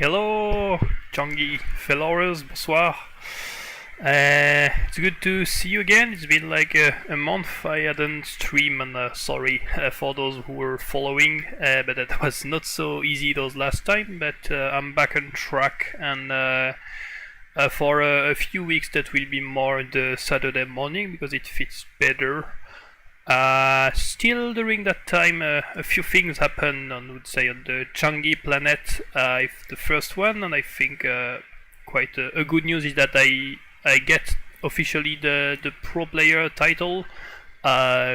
Hello, Janggi followers, bonsoir. It's good to see you again. It's been like a month I hadn't streamed, and sorry for those who were following, but that was not so easy those last time. But I'm back on track, and for a few weeks that will be more the Saturday morning because it fits better. Still during that time, a few things happened on, would say, on the Janggi planet. The first one, and I think quite a good news is that I get officially the pro player title,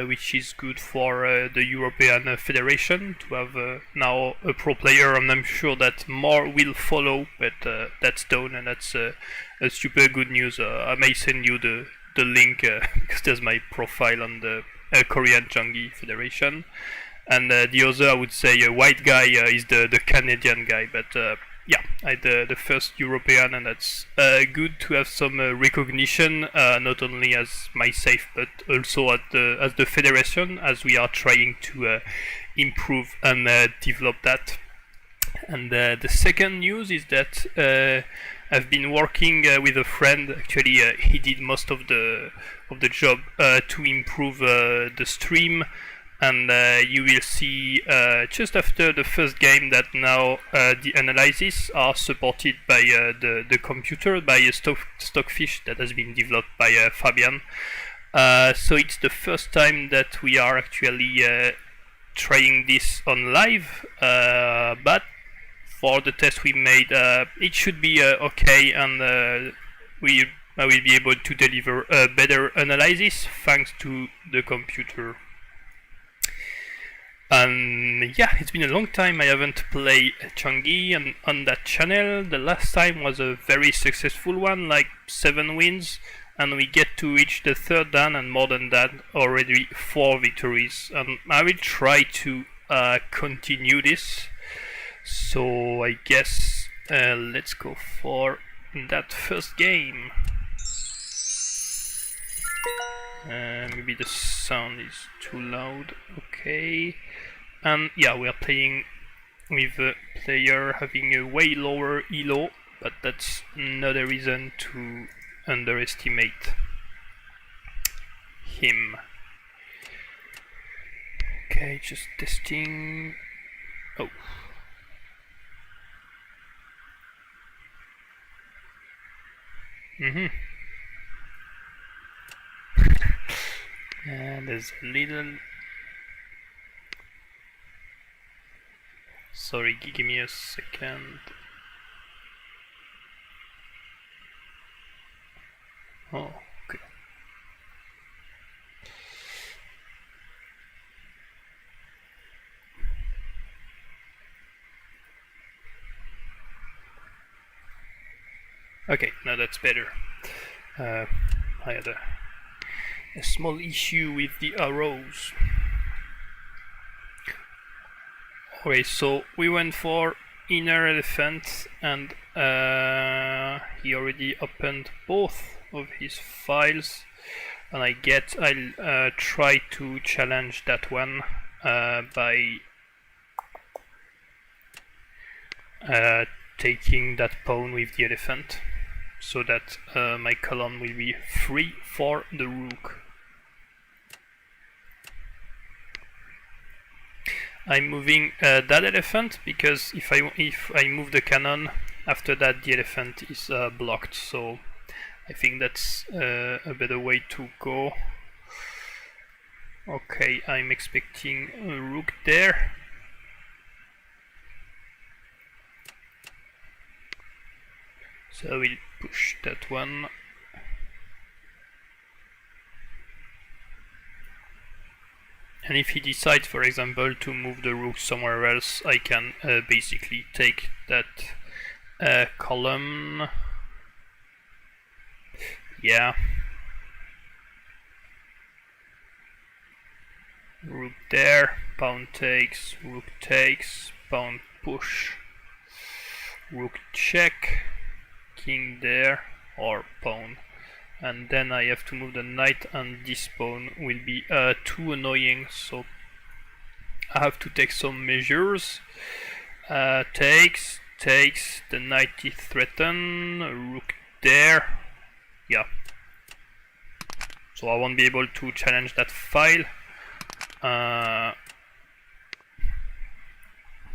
which is good for the European Federation to have now a pro player, and I'm sure that more will follow. But that's done, and that's a super good news. I may send you the link because there's my profile on the Korean Janggi Federation, and the other, I would say, a white guy is the Canadian guy, but yeah, the first European, and that's good to have some recognition, not only as myself but also as the Federation, as we are trying to improve and develop that. And the second news is that I've been working with a friend. Actually, he did most of the job to improve the stream, and you will see just after the first game that now the analysis are supported by the computer, by a stockfish that has been developed by Fabian. So it's the first time that we are actually trying this on live, but for the test we made, it should be okay, and I will be able to deliver a better analysis thanks to the computer. And yeah, it's been a long time I haven't played Janggi on that channel. The last time was a very successful one, like 7 wins, and we get to reach the 3rd dan, and more than that, already 4 victories. And I will try to continue this. So I guess let's go for that first game. Maybe the sound is too loud. Okay. And yeah, we are playing with a player having a way lower elo, but that's not a reason to underestimate him. Okay, just testing. Oh. And there's a little... Sorry, give me a second. Oh, okay. Okay, now that's better. I had a small issue with the arrows. Okay, so we went for inner elephant, and he already opened both of his files, and I'll try to challenge that one by taking that pawn with the elephant, so that my column will be free for the rook. I'm moving that elephant because if I move the cannon, after that the elephant is blocked, so I think that's a better way to go. Okay, I'm expecting a rook there. So I will push that one. And if he decides, for example, to move the rook somewhere else, I can basically take that column. Yeah. Rook there, pawn takes, rook takes, pawn push, rook check, king there, or pawn. And then I have to move the knight, and this pawn will be too annoying, so I have to take some measures. Takes, takes, the knight is threatened, rook there, yeah. So I won't be able to challenge that file,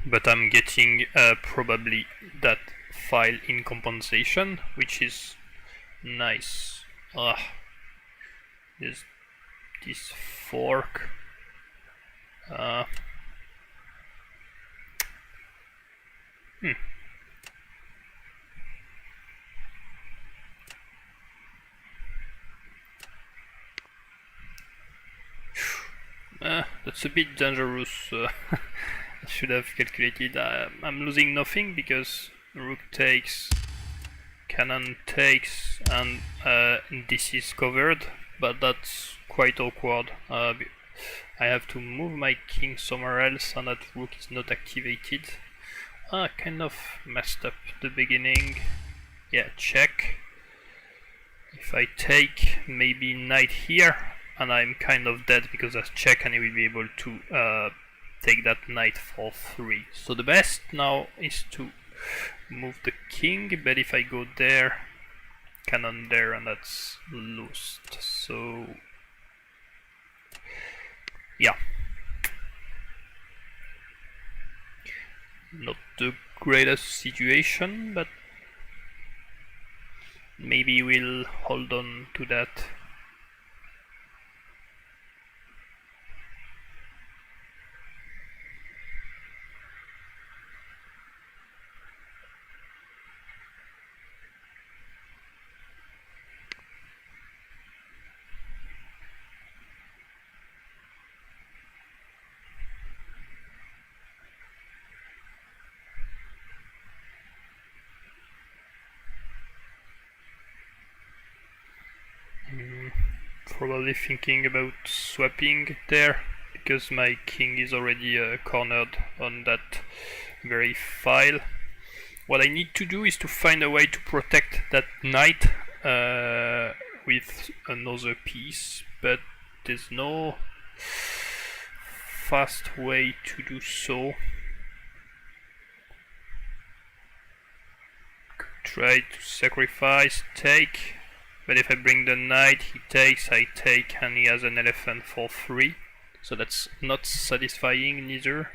but I'm getting probably that file in compensation, which is nice. There's this fork. That's a bit dangerous. I should have calculated. I'm losing nothing because rook takes, cannon takes, and this is covered, but that's quite awkward. I have to move my king somewhere else, and that rook is not activated. Kind of messed up the beginning. Yeah, check. If I take maybe knight here, and I'm kind of dead because that's check, and he will be able to take that knight for 3. So the best now is to move the king, but if I go there, cannon there, and that's lost. So yeah, not the greatest situation, but maybe we'll hold on to that. Probably thinking about swapping there, because my king is already cornered on that very file. What I need to do is to find a way to protect that knight with another piece, but there's no fast way to do so. Try to sacrifice, take, but if I bring the knight, he takes, I take, and he has an elephant for 3. So that's not satisfying neither.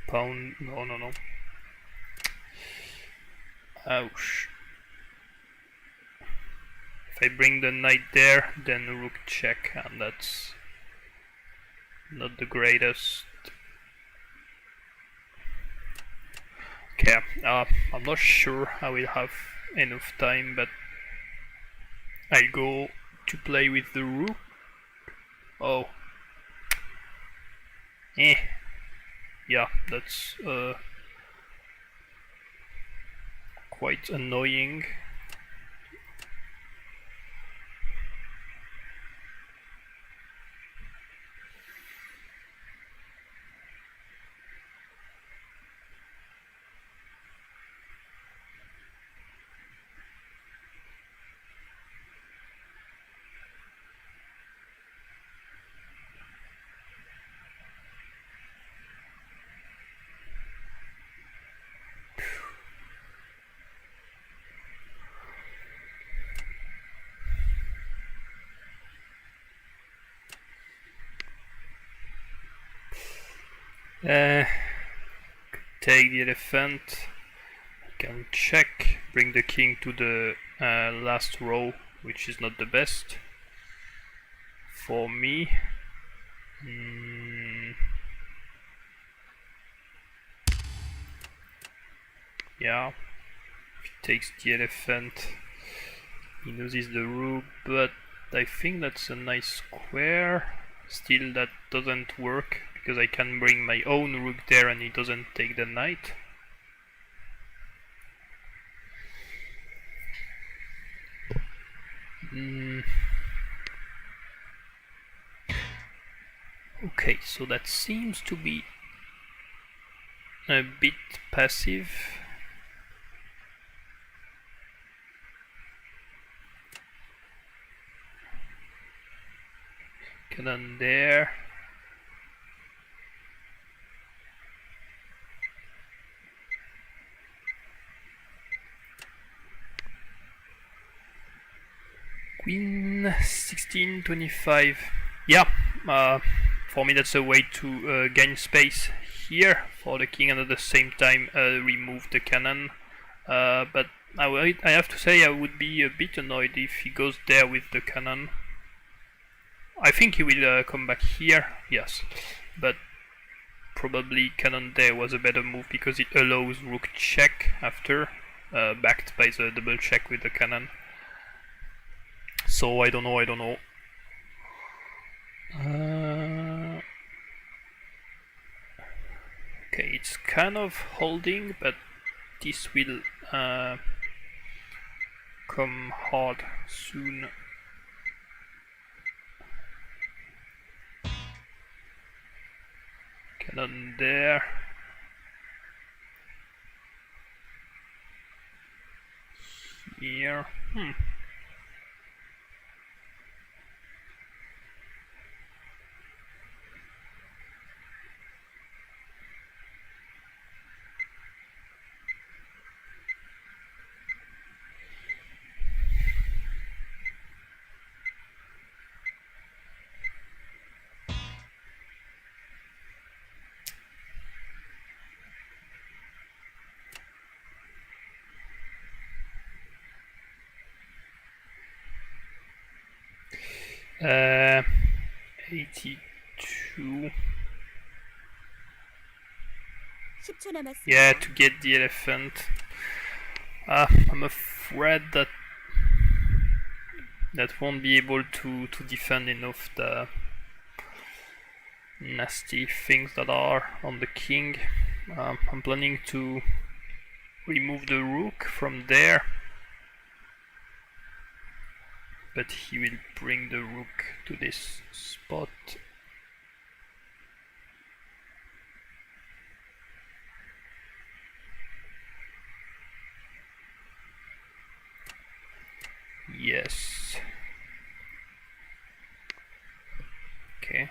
Pound, no. Ouch. If I bring the knight there, then rook check, and that's not the greatest. Okay, I'm not sure I will have enough time, but I'll go to play with the rook. Oh. Yeah, that's quite annoying. Take the elephant, can check, bring the king to the last row, which is not the best for me. Yeah, if he takes the elephant, he loses the rook, but I think that's a nice square. Still, that doesn't work because I can bring my own rook there and he doesn't take the knight. Okay, so that seems to be a bit passive. Cannon there. Queen 1625. Yeah, for me that's a way to gain space here for the king and at the same time remove the cannon. But I have to say I would be a bit annoyed if he goes there with the cannon. I think he will come back here, yes, but probably cannon there was a better move because it allows rook check after, backed by the double check with the cannon. So I don't know. Okay, it's kind of holding, but this will come hard soon. Cannon there. Here. Uh, 82. Yeah, to get the elephant. I'm afraid that won't be able to defend enough the nasty things that are on the king. I'm planning to remove the rook from there, but he will bring the rook to this spot. Yes. Okay.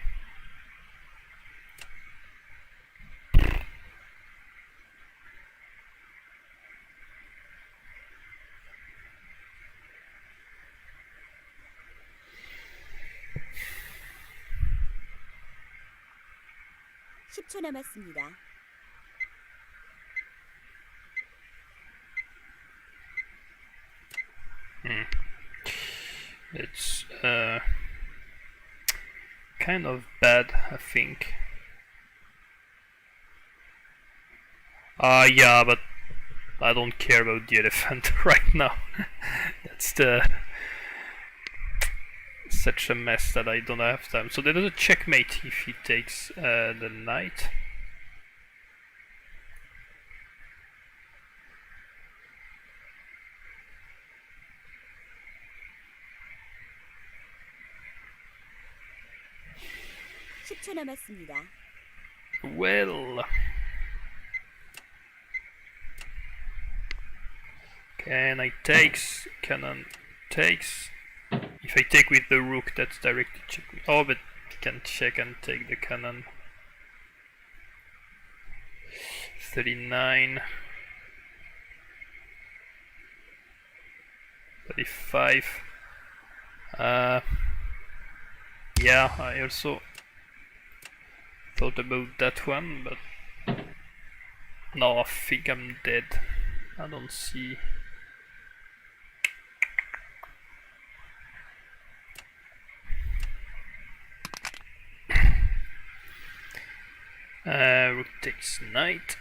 It's kind of bad, I think. Yeah, but I don't care about the elephant right now. That's such a mess that I don't have time. So there is a checkmate if he takes the knight. Well, okay, knight takes, cannon takes. If I take with the rook, that's directly check. Oh, but he can check and take the cannon. 39. 35. Yeah, I also thought about that one, but no, I think I'm dead. I don't see. Rook takes knight.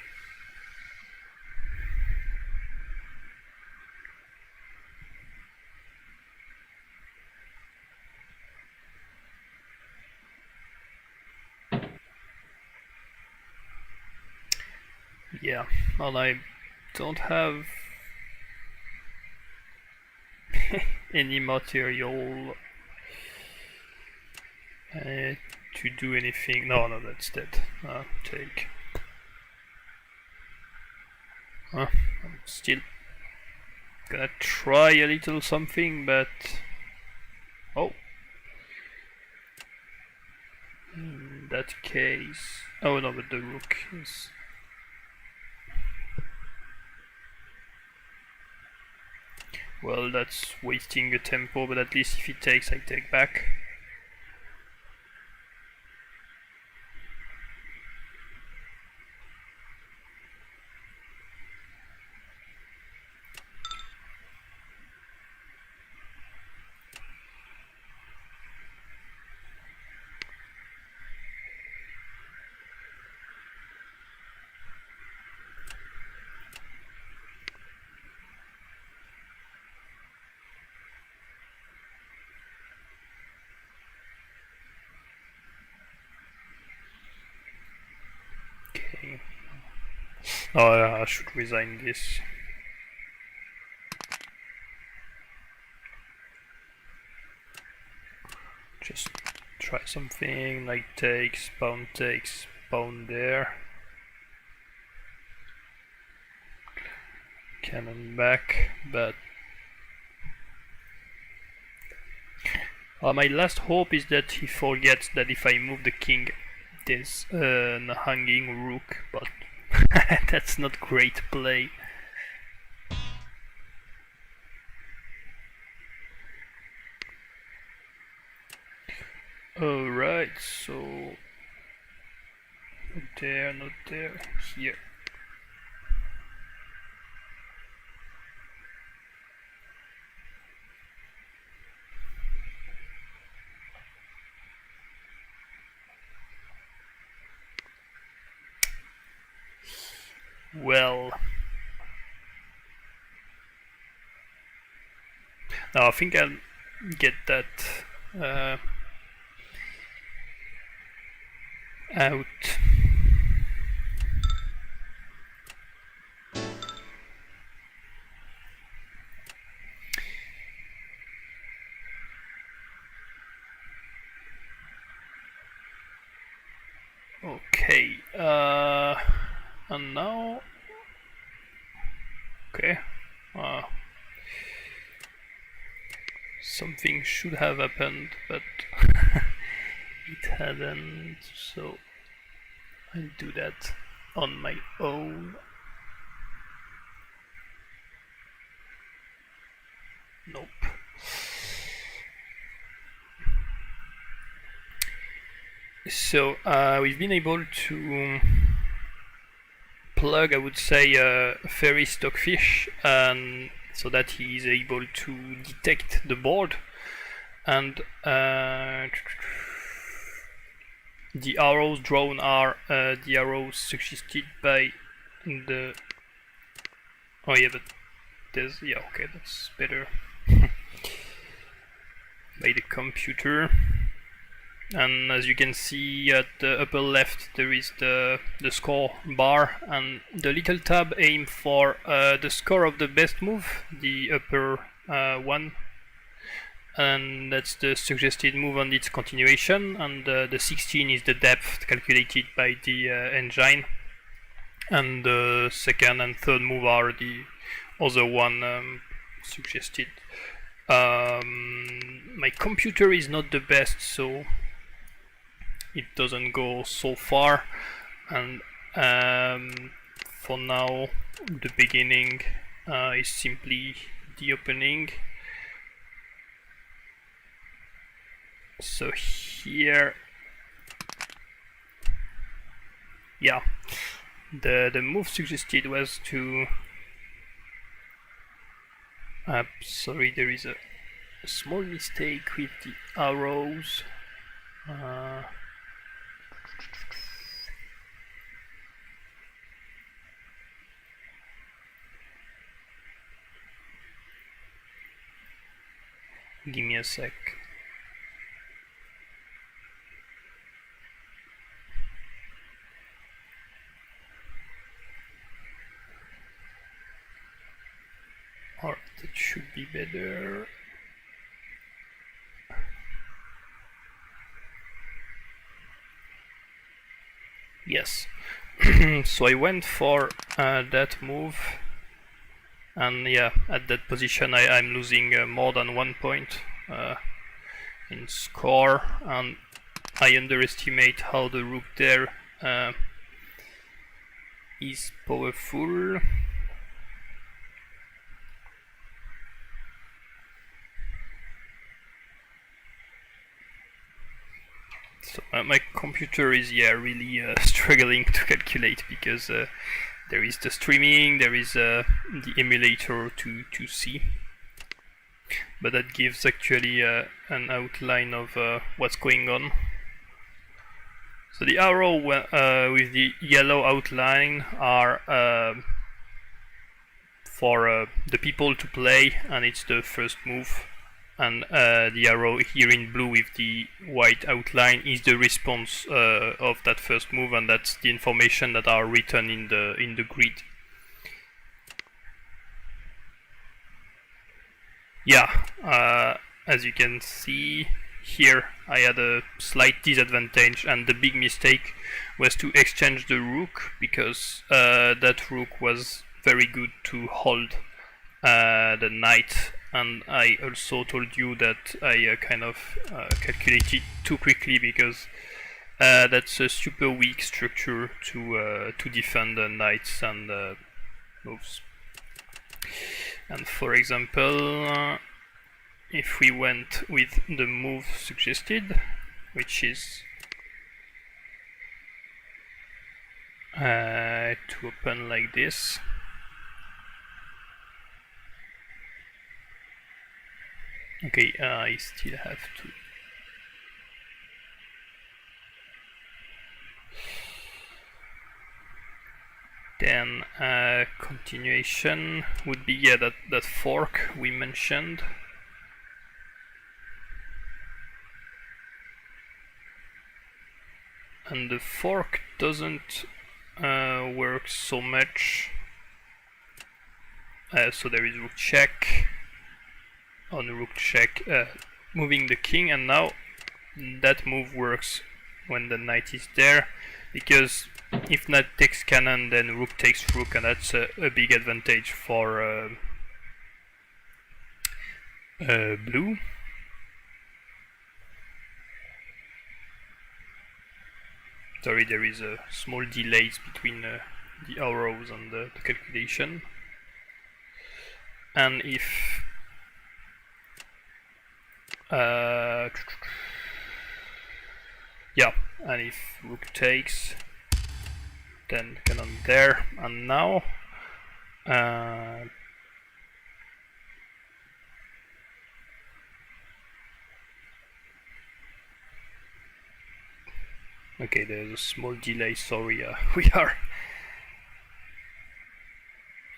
Yeah, well, I don't have any material to do anything. No, that's dead. Take. I'm still gonna try a little something, but oh, In that case... Oh no, but the rook is... Well, that's wasting a tempo, but at least if he takes, I take back. Okay. Oh, yeah, I should resign this. Just try something like takes, pawn there. Cannon back, but my last hope is that he forgets that if I move the king, there's an hanging rook, but that's not great play. Alright, so not there, here. Well, now I think I'll get that out. Okay, and now, okay, something should have happened, but it hadn't, so I'll do that on my own. Nope. So we've been able to plug, I would say, a fairy stockfish, and so that he is able to detect the board, and the arrows drawn are the arrows suggested by the... Oh yeah, but there's... yeah, okay, that's better. By the computer. And as you can see at the upper left, there is the score bar, and the little tab aims for the score of the best move, the upper one, and that's the suggested move and its continuation, and the 16 is the depth calculated by the engine, and the second and third move are the other one suggested. My computer is not the best, so it doesn't go so far, and for now the beginning is simply the opening. So here, yeah, the move suggested was to sorry, there is a small mistake with the arrows. Give me a sec. Alright, that should be better. Yes. So I went for that move, and yeah, at that position I'm losing more than 1 point in score, and I underestimate how the rook there is powerful. So my computer is really struggling to calculate, because there is the streaming, there is the emulator to see, but that gives actually an outline of what's going on. So the arrow with the yellow outline are for the people to play, and it's the first move. And the arrow here in blue with the white outline is the response of that first move, and that's the information that are written in the grid. Yeah, as you can see here, I had a slight disadvantage, and the big mistake was to exchange the rook, because that rook was very good to hold the knight. And I also told you that I kind of calculated too quickly, because that's a super weak structure to defend the knights and moves. And for example, if we went with the move suggested, which is to open like this. Okay, I still have to. Then continuation would be that fork we mentioned. And the fork doesn't work so much. So there is rook check. On rook check, moving the king, and now that move works when the knight is there, because if knight takes cannon, then rook takes rook, and that's a big advantage for blue. Sorry, there is a small delays between the arrows and the calculation. And if yeah, and if rook takes, then cannon there, and now okay, there's a small delay, sorry, we are,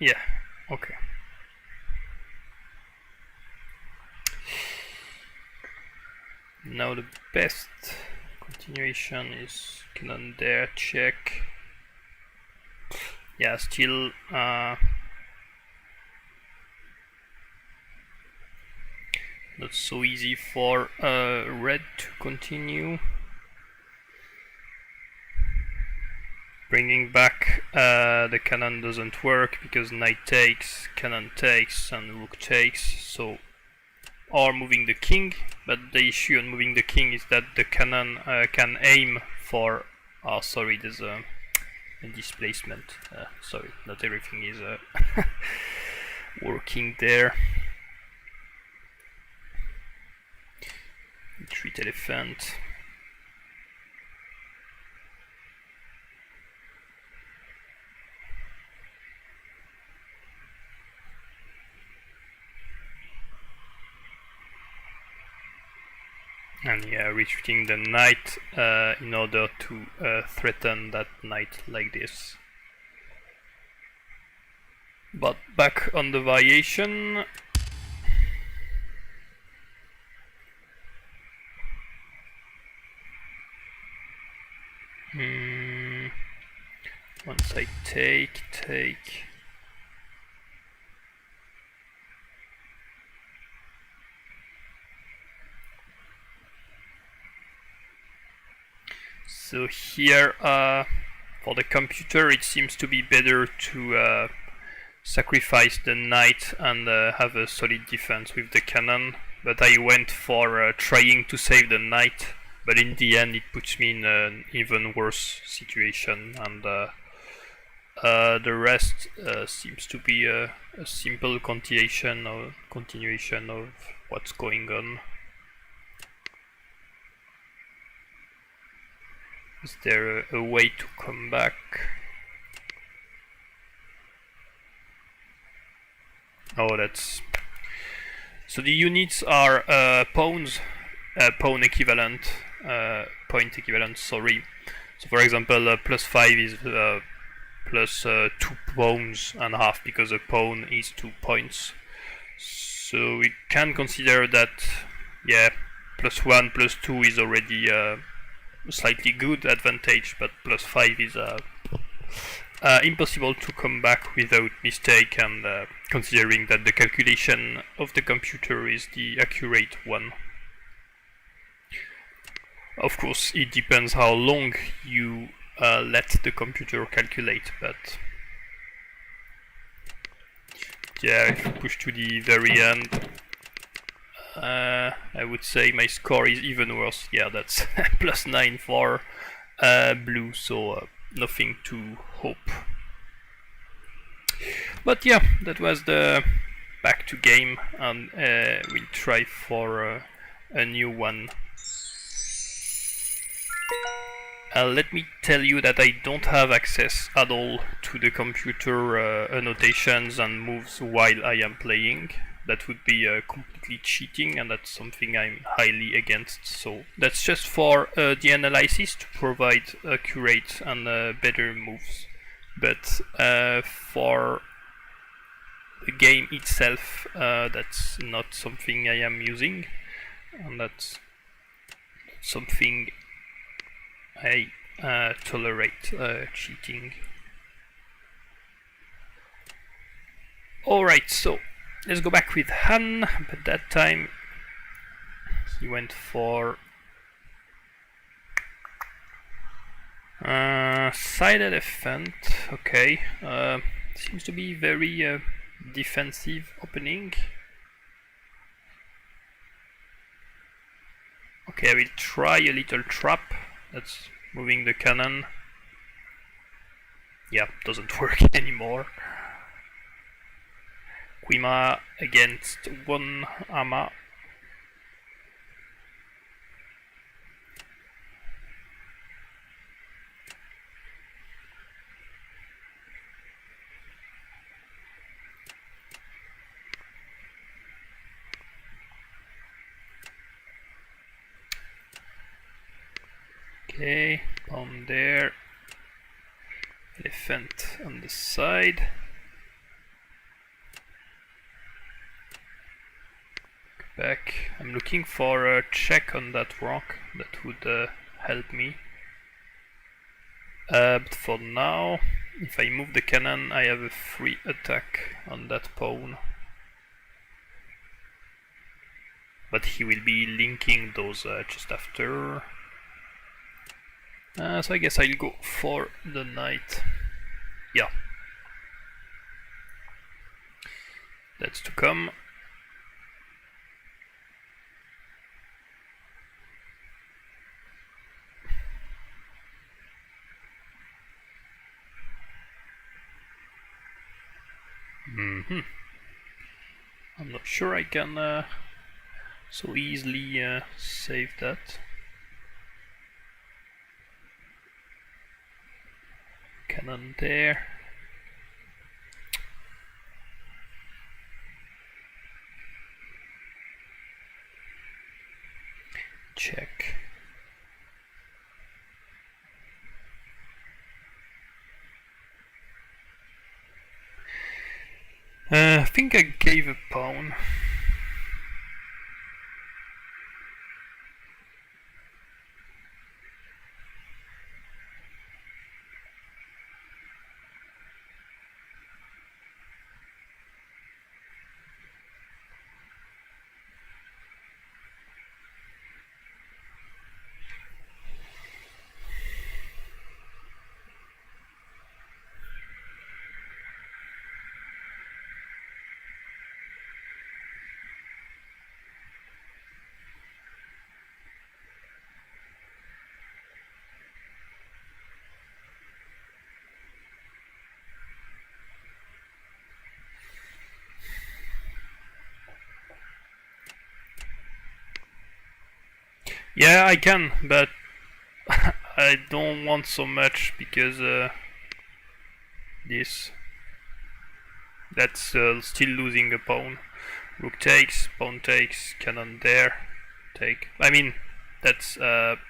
yeah, okay. Now the best continuation is cannon there, check. Yeah, still not so easy for red to continue. Bringing back the cannon doesn't work, because knight takes, cannon takes, and rook takes, so or moving the king, but the issue on moving the king is that the cannon can aim for. Oh, sorry, there's a displacement. Sorry, not everything is working there. Retreat elephant. And yeah, retreating the knight in order to threaten that knight like this. But back on the variation. Once I take. So here, for the computer, it seems to be better to sacrifice the knight and have a solid defense with the cannon. But I went for trying to save the knight, but in the end it puts me in an even worse situation, and the rest seems to be a simple continuation of what's going on. Is there a way to come back? Oh, that's... So the units are pawns, pawn equivalent, point equivalent, sorry. So for example, +5 is plus 2 pawns and a half, because a pawn is 2 points. So we can consider that, yeah, +1, +2 is already a slightly good advantage, but +5 is impossible to come back without mistake, and considering that the calculation of the computer is the accurate one. Of course, it depends how long you let the computer calculate, but yeah, if you push to the very end, I would say my score is even worse. Yeah, that's +9 for blue, so nothing to hope. But yeah, that was the back to game, and we'll try for a new one. Let me tell you that I don't have access at all to the computer annotations and moves while I am playing. That would be completely cheating, and that's something I'm highly against. So that's just for the analysis to provide accurate and better moves. But for the game itself, that's not something I am using, and that's something I tolerate cheating. Alright, so let's go back with Han, but that time he went for side elephant. Okay, seems to be very defensive opening. Okay, I will try a little trap. That's moving the cannon. Yeah, doesn't work anymore. Quima against one ama. Okay, pawn there. Elephant on the side. Back. I'm looking for a check on that rock. That would help me. But for now, if I move the cannon, I have a free attack on that pawn. But he will be linking those just after. So I guess I'll go for the knight. Yeah. That's to come. I'm not sure I can so easily save that. Cannon there. Check. I think I gave a pawn. Yeah, I can, but I don't want so much because this that's still losing a pawn. Rook takes, pawn takes, cannon there, take. I mean, that's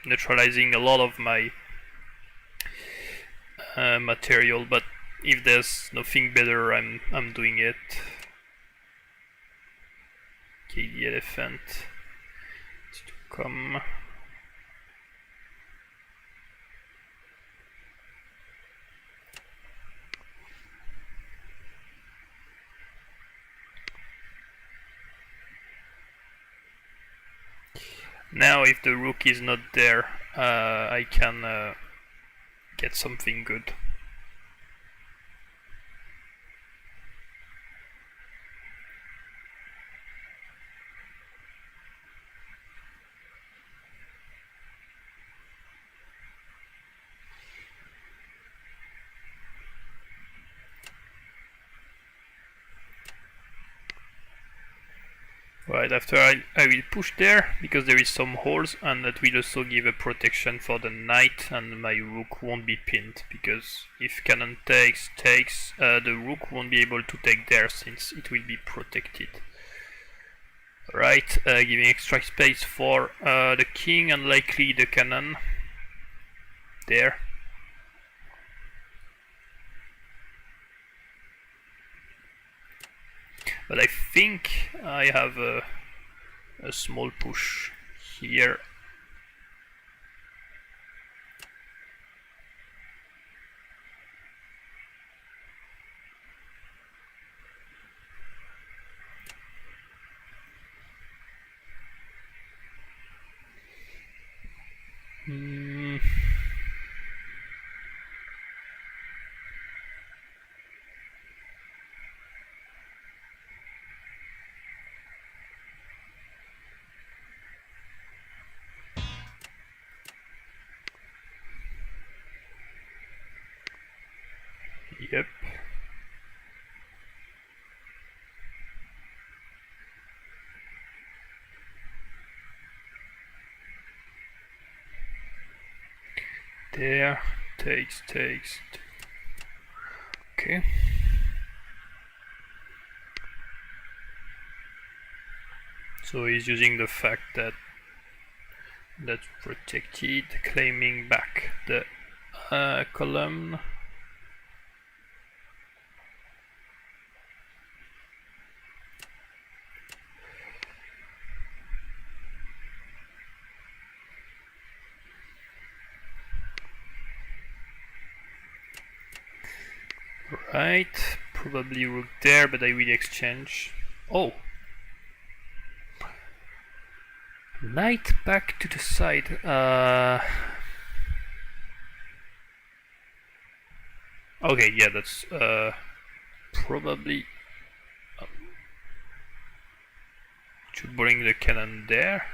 neutralizing a lot of my material, but if there's nothing better, I'm doing it. Okay, the elephant is to come. Now, if the rook is not there, I can get something good. Right, after I will push there, because there is some holes, and that will also give a protection for the knight, and my rook won't be pinned, because if cannon takes, the rook won't be able to take there, since it will be protected. Right, giving extra space for the king, and likely the cannon. There. But I think I have a small push here. Yep. There, takes. Okay. So he's using the fact that that's protected, claiming back the column. Right, probably rook there, but I will exchange. Oh! Knight back to the side. Okay, yeah, that's probably should bring the cannon there.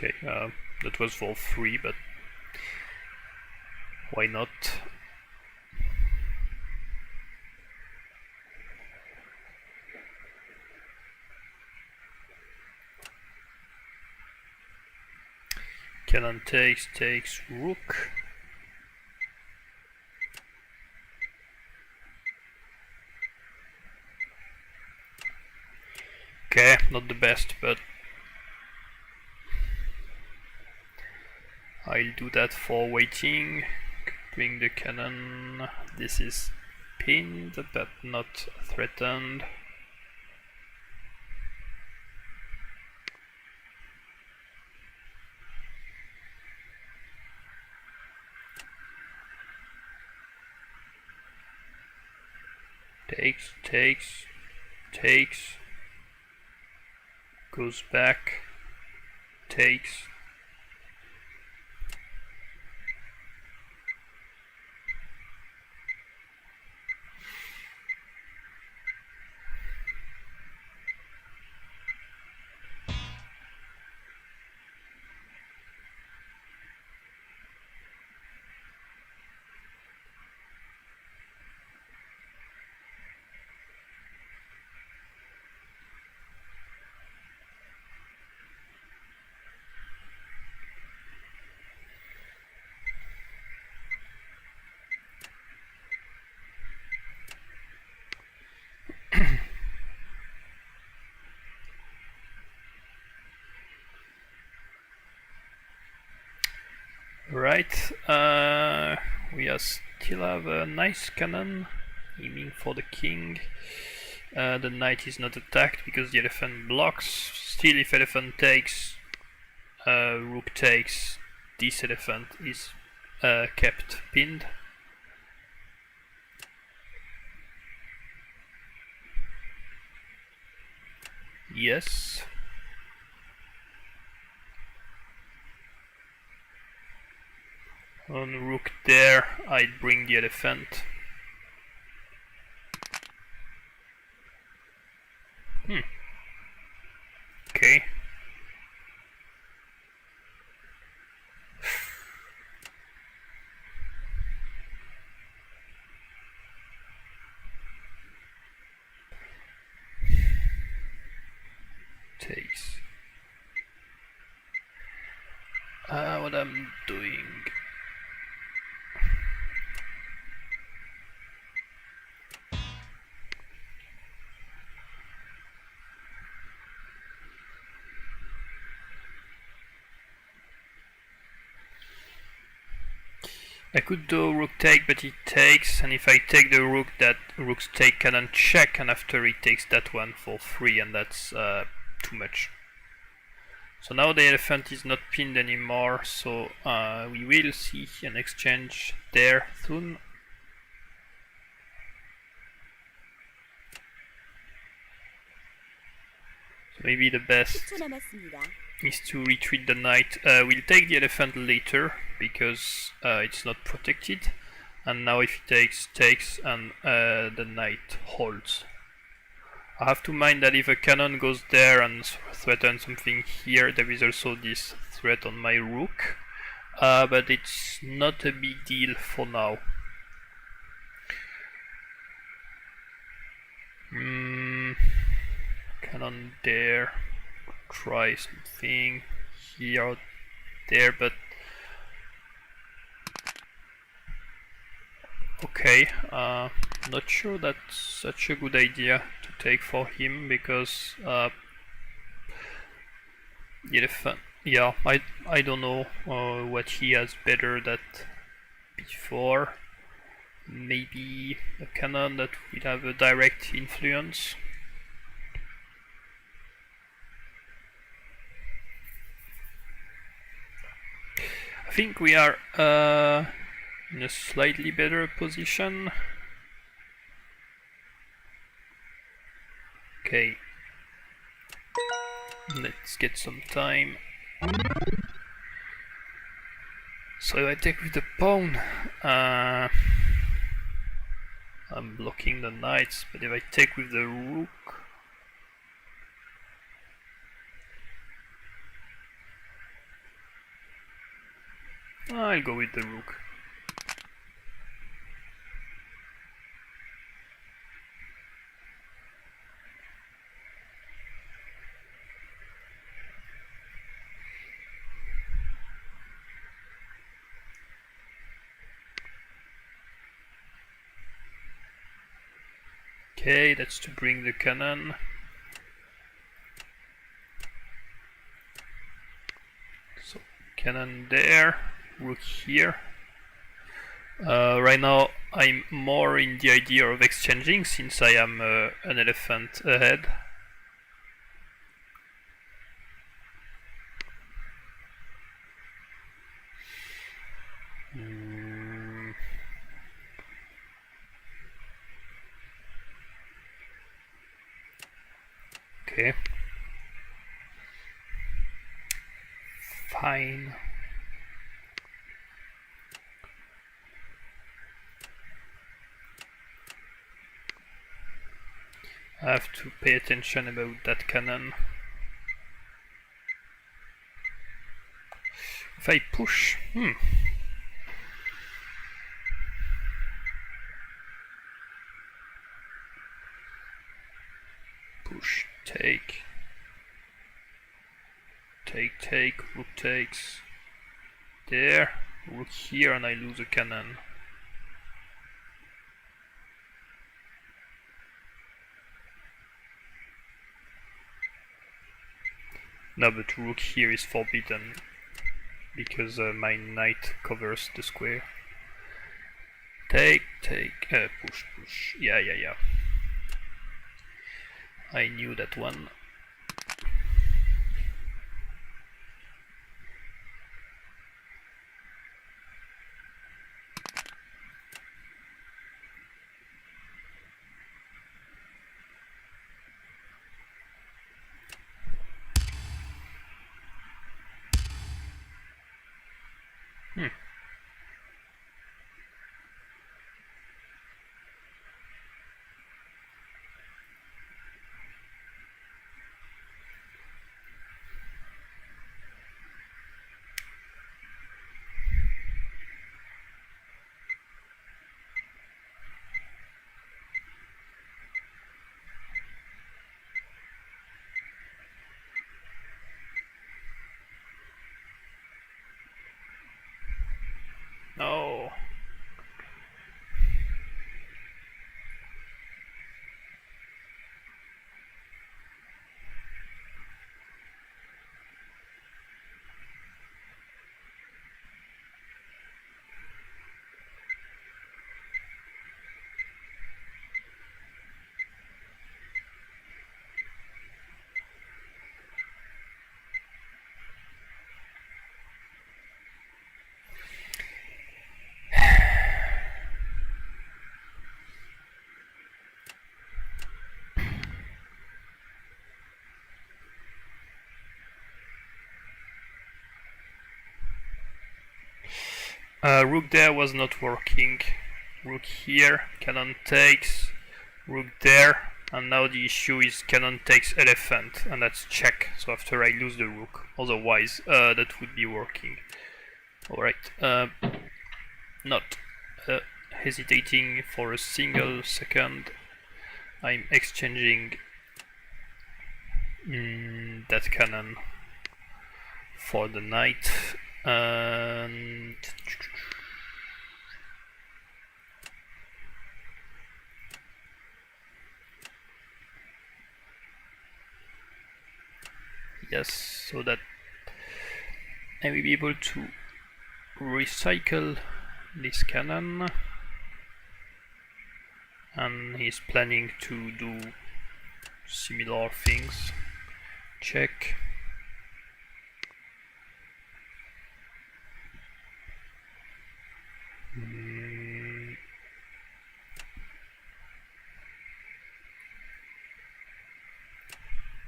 Okay, that was for free, but why not? Cannon takes rook. Okay, not the best, but I'll do that for waiting. Bring the cannon. This is pinned, but not threatened. Takes. Goes back. Takes. Right, we still have a nice cannon aiming for the king. The knight is not attacked because the elephant blocks. Still, if elephant takes, rook takes, this elephant is kept pinned. Yes. On rook there, I'd bring the elephant. Okay. Takes. What I'm doing. I could do rook take, but it takes, and if I take the rook, that rook's take cannon check, and after he takes that one for free, and that's too much. So now the elephant is not pinned anymore, so we will see an exchange there soon. So maybe the best is to retreat the knight. We'll take the elephant later because it's not protected, and now if he takes, and the knight holds. I have to mind that if a cannon goes there and threatens something here, there is also this threat on my rook, but it's not a big deal for now. Cannon there, try something here, there, but okay, not sure that's such a good idea to take for him because the elephant, yeah, I don't know what he has better than before. Maybe a cannon that will have a direct influence. I think we are in a slightly better position. Okay, let's get some time. So I take with the pawn. I'm blocking the knights, but if I take with the rook, I'll go with the rook. Okay, that's to bring the cannon. So, cannon there, rook here. Right now I'm more in the idea of exchanging since I am an elephant ahead. Okay. Fine. I have to pay attention about that cannon. If I push, push, take, rook takes, there, rook here, and I lose a cannon. No, but rook here is forbidden. because my knight covers the square. Take, push, push. Yeah. I knew that one. No. Rook there was not working. Rook here, cannon takes, rook there, and now the issue is cannon takes elephant, and that's check, so after I lose the rook. Otherwise, that would be working. Alright, not hesitating for a single second. I'm exchanging that cannon for the knight, and yes, so that I will be able to recycle this cannon, and he's planning to do similar things. Check.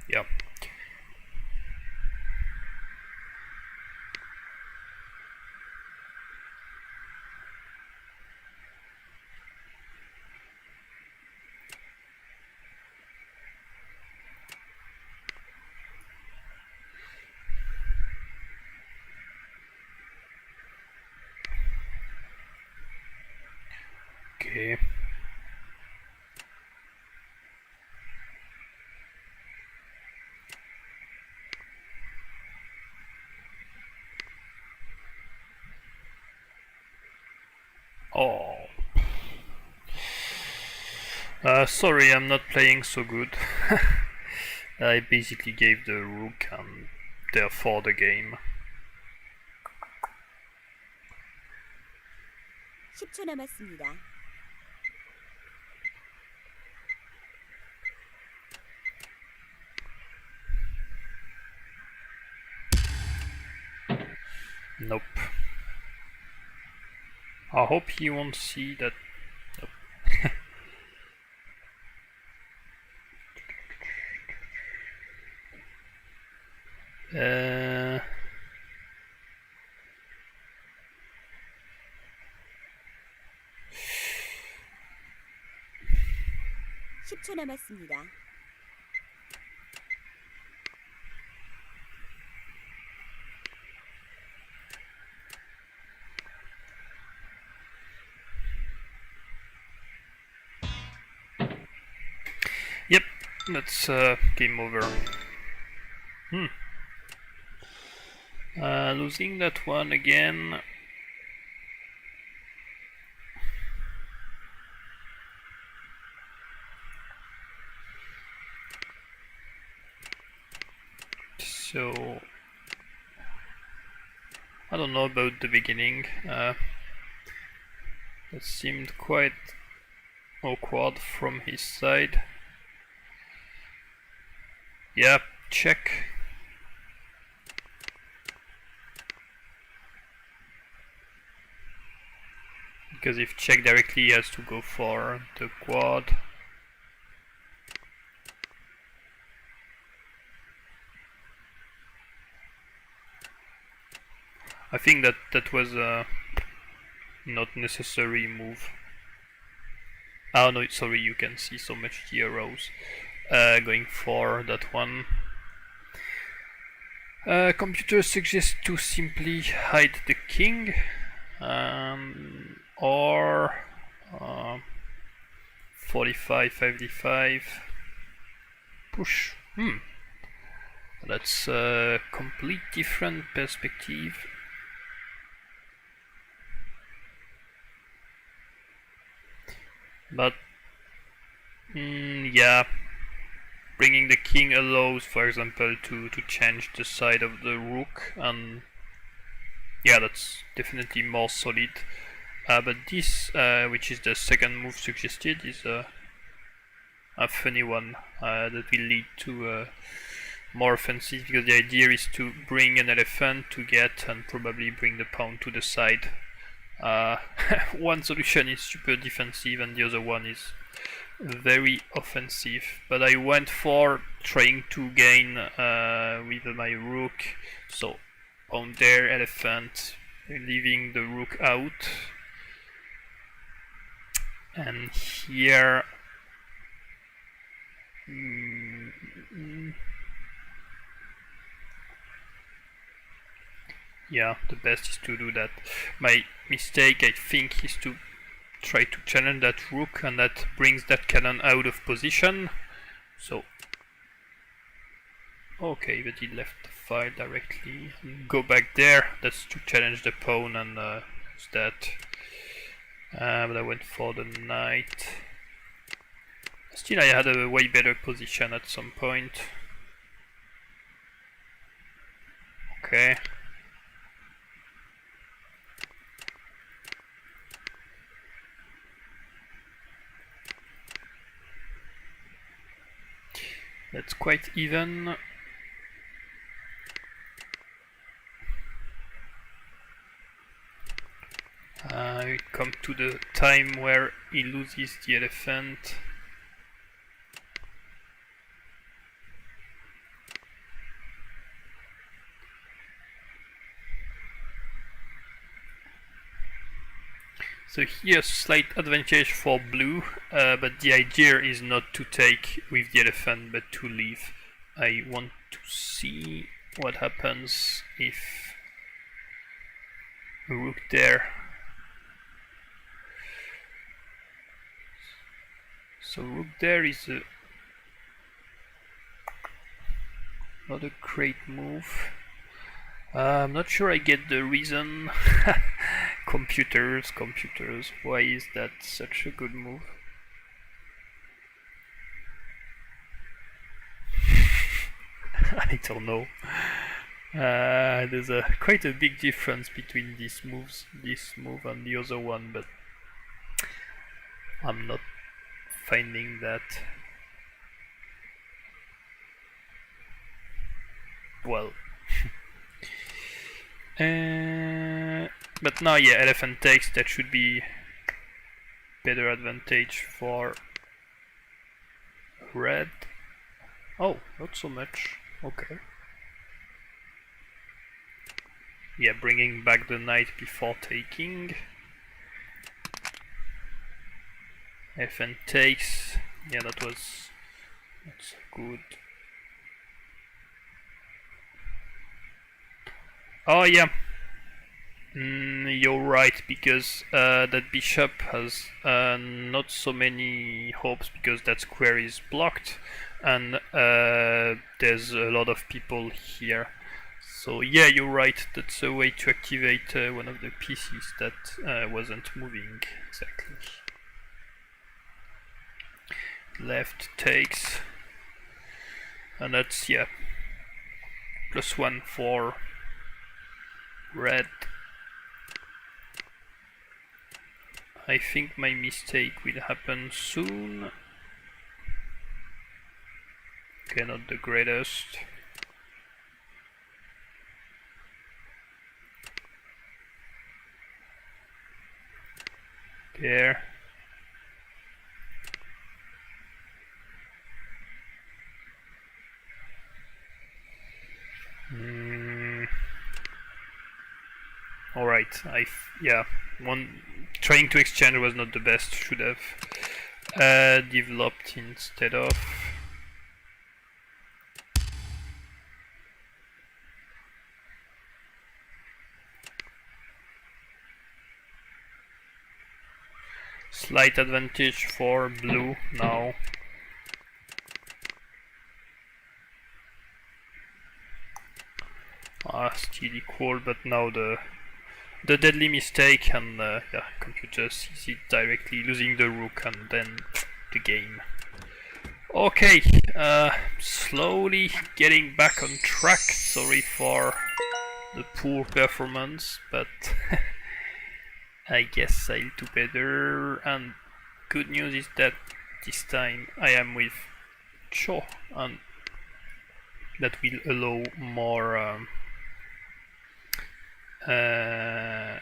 Yep. Okay. Oh. Sorry, I'm not playing so good. I basically gave the rook and therefore the game. 10초 남았습니다. Nope. I hope he won't see that. Nope. 10초 남았습니다. Yep, that's game over. Losing that one again. So I don't know about the beginning. That seemed quite awkward from his side. Yeah, check. Because if check directly, he has to go for the quad. I think that was a not necessary move. Oh no, sorry, you can see so much arrows going for that one. Computer suggests to simply hide the king, or 45, 55 push. That's a complete different perspective. But yeah, bringing the king allows, for example, to change the side of the rook, and yeah, that's definitely more solid. But this, which is the second move suggested, is a funny one that will lead to more offensive, because the idea is to bring an elephant to get and probably bring the pawn to the side. One solution is super defensive and the other one is very offensive, but I went for trying to gain with my rook, so pawn there, elephant, leaving the rook out, and here yeah, the best is to do that. My mistake, I think, is to try to challenge that rook, and that brings that cannon out of position. So, okay, but he left the file directly. Go back there, that's to challenge the pawn, and use that. But I went for the knight. Still, I had a way better position at some point. Okay. That's quite even. We come to the time where he loses the elephant. So here's slight advantage for blue, but the idea is not to take with the elephant but to leave. I want to see what happens if rook there. So rook there is not a great move. I'm not sure I get the reason. Computers, why is that such a good move? I don't know. There's quite a big difference between these moves, this move and the other one, but I'm not finding that well. But now, yeah, elephant takes, that should be better advantage for red. Oh, not so much. Okay. Yeah, bringing back the knight before taking. Elephant takes. Yeah, that's good. Oh yeah, you're right, because that bishop has not so many hopes because that square is blocked, and there's a lot of people here. So yeah, you're right, that's a way to activate one of the pieces that wasn't moving exactly. Left takes, and that's, yeah, +1 for red. I think my mistake will happen soon. Okay, not the greatest. There. Alright, yeah, trying to exchange was not the best, should have developed instead of. Slight advantage for blue now. Still equal, but now the deadly mistake, and yeah, computer sees it directly, losing the rook and then the game. Okay, slowly getting back on track. Sorry for the poor performance, but I guess I'll do better. And good news is that this time I am with Cho, and that will allow more the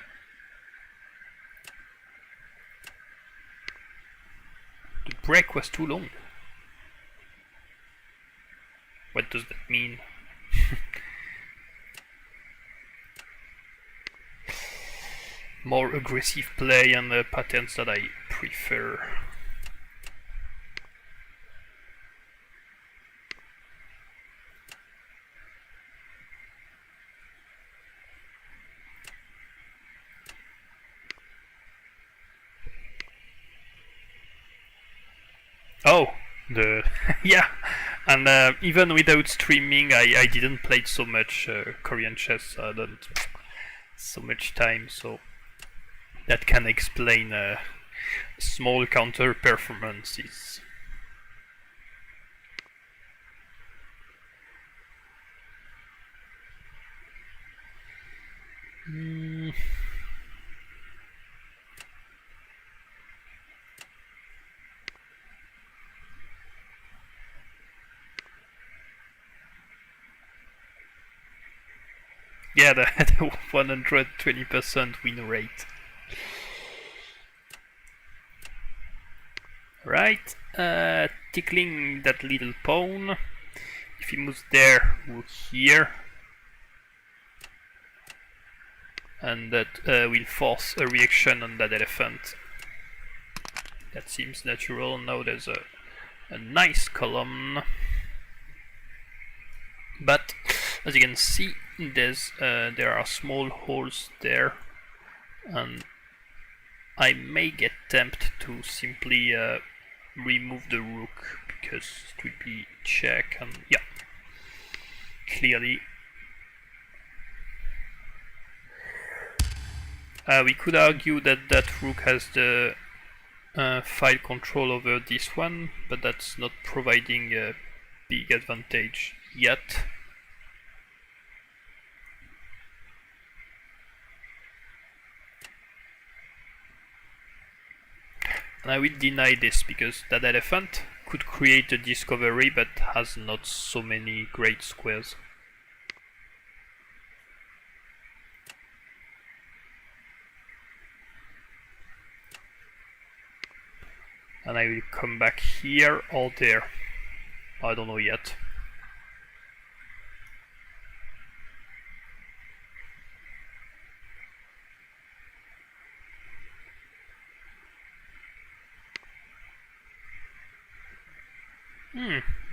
break was too long. What does that mean? More aggressive play and the patterns that I prefer. Oh, yeah, and even without streaming, I didn't play so much Korean chess. I don't so much time, so that can explain small counter performances. Yeah, the 120% win rate. Right, tickling that little pawn. If he moves there, move here. And that will force a reaction on that elephant. That seems natural. Now there's a nice column. But as you can see, there are small holes there, and I may get tempted to simply remove the rook because it would be check, and yeah, clearly we could argue that that rook has the file control over this one, but that's not providing a big advantage yet. And I will deny this because that elephant could create a discovery but has not so many great squares. And I will come back here or there. I don't know yet.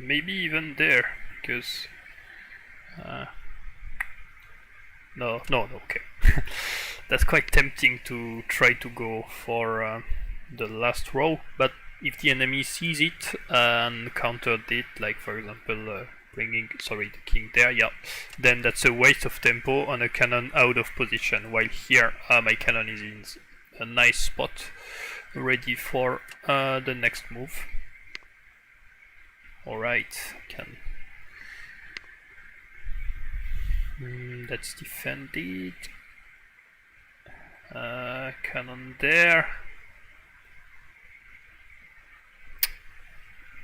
Maybe even there, because no, okay. That's quite tempting to try to go for the last row, but if the enemy sees it and countered it, like for example bringing, the king there, yeah, then that's a waste of tempo and a cannon out of position, while here my cannon is in a nice spot, ready for the next move. Alright, that's defended. Cannon there.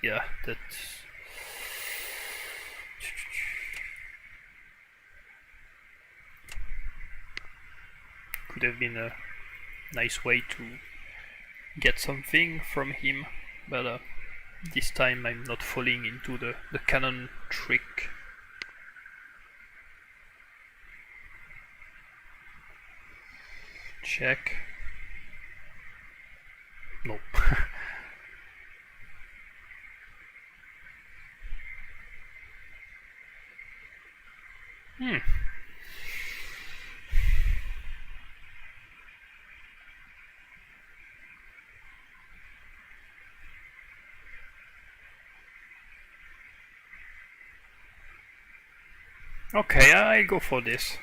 Yeah, that's... could have been a nice way to get something from him, but this time I'm not falling into the cannon trick. Check. No. Okay, I go for this.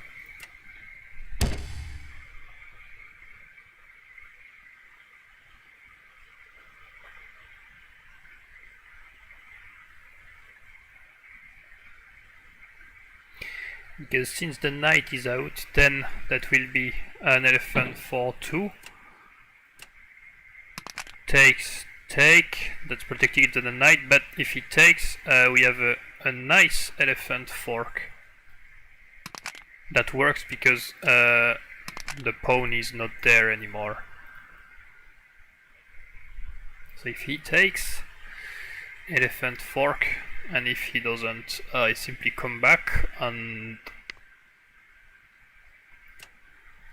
Because since the knight is out, then that will be an elephant for 2. Takes, take, that's protecting it to the knight, but if he takes, we have a nice elephant fork. That works because the pawn is not there anymore. So if he takes, elephant fork, and if he doesn't, I simply come back and...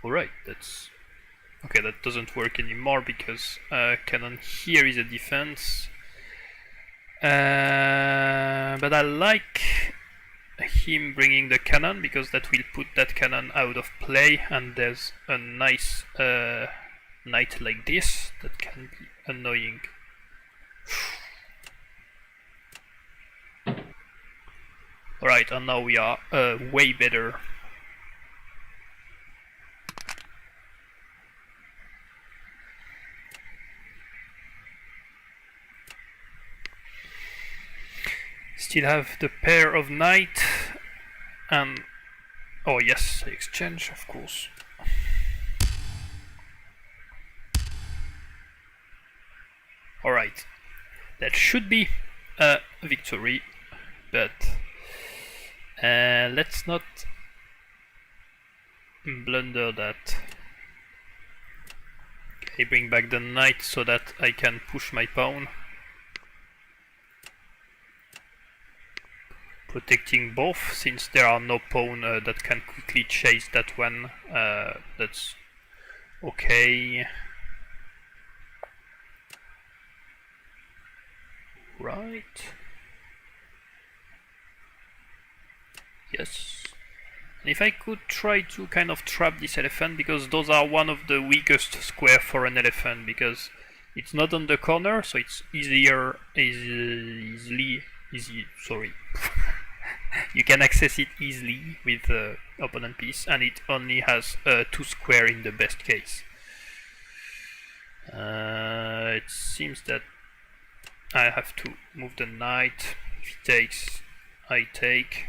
Alright, that's... Okay, that doesn't work anymore because cannon here is a defense. But I like him bringing the cannon because that will put that cannon out of play, and there's a nice knight like this that can be annoying. Alright, and now we are way better. Still have the pair of knight, and oh yes, exchange, of course. Alright, that should be a victory, but let's not blunder that. Okay, bring back the knight so that I can push my pawn. Protecting both, since there are no pawn that can quickly chase that one. That's okay. Right. Yes. And if I could try to kind of trap this elephant, because those are one of the weakest square for an elephant, because it's not on the corner, so it's easier, sorry. You can access it easily with the opponent piece, and it only has 2 square in the best case. It seems that I have to move the knight. If he takes, I take.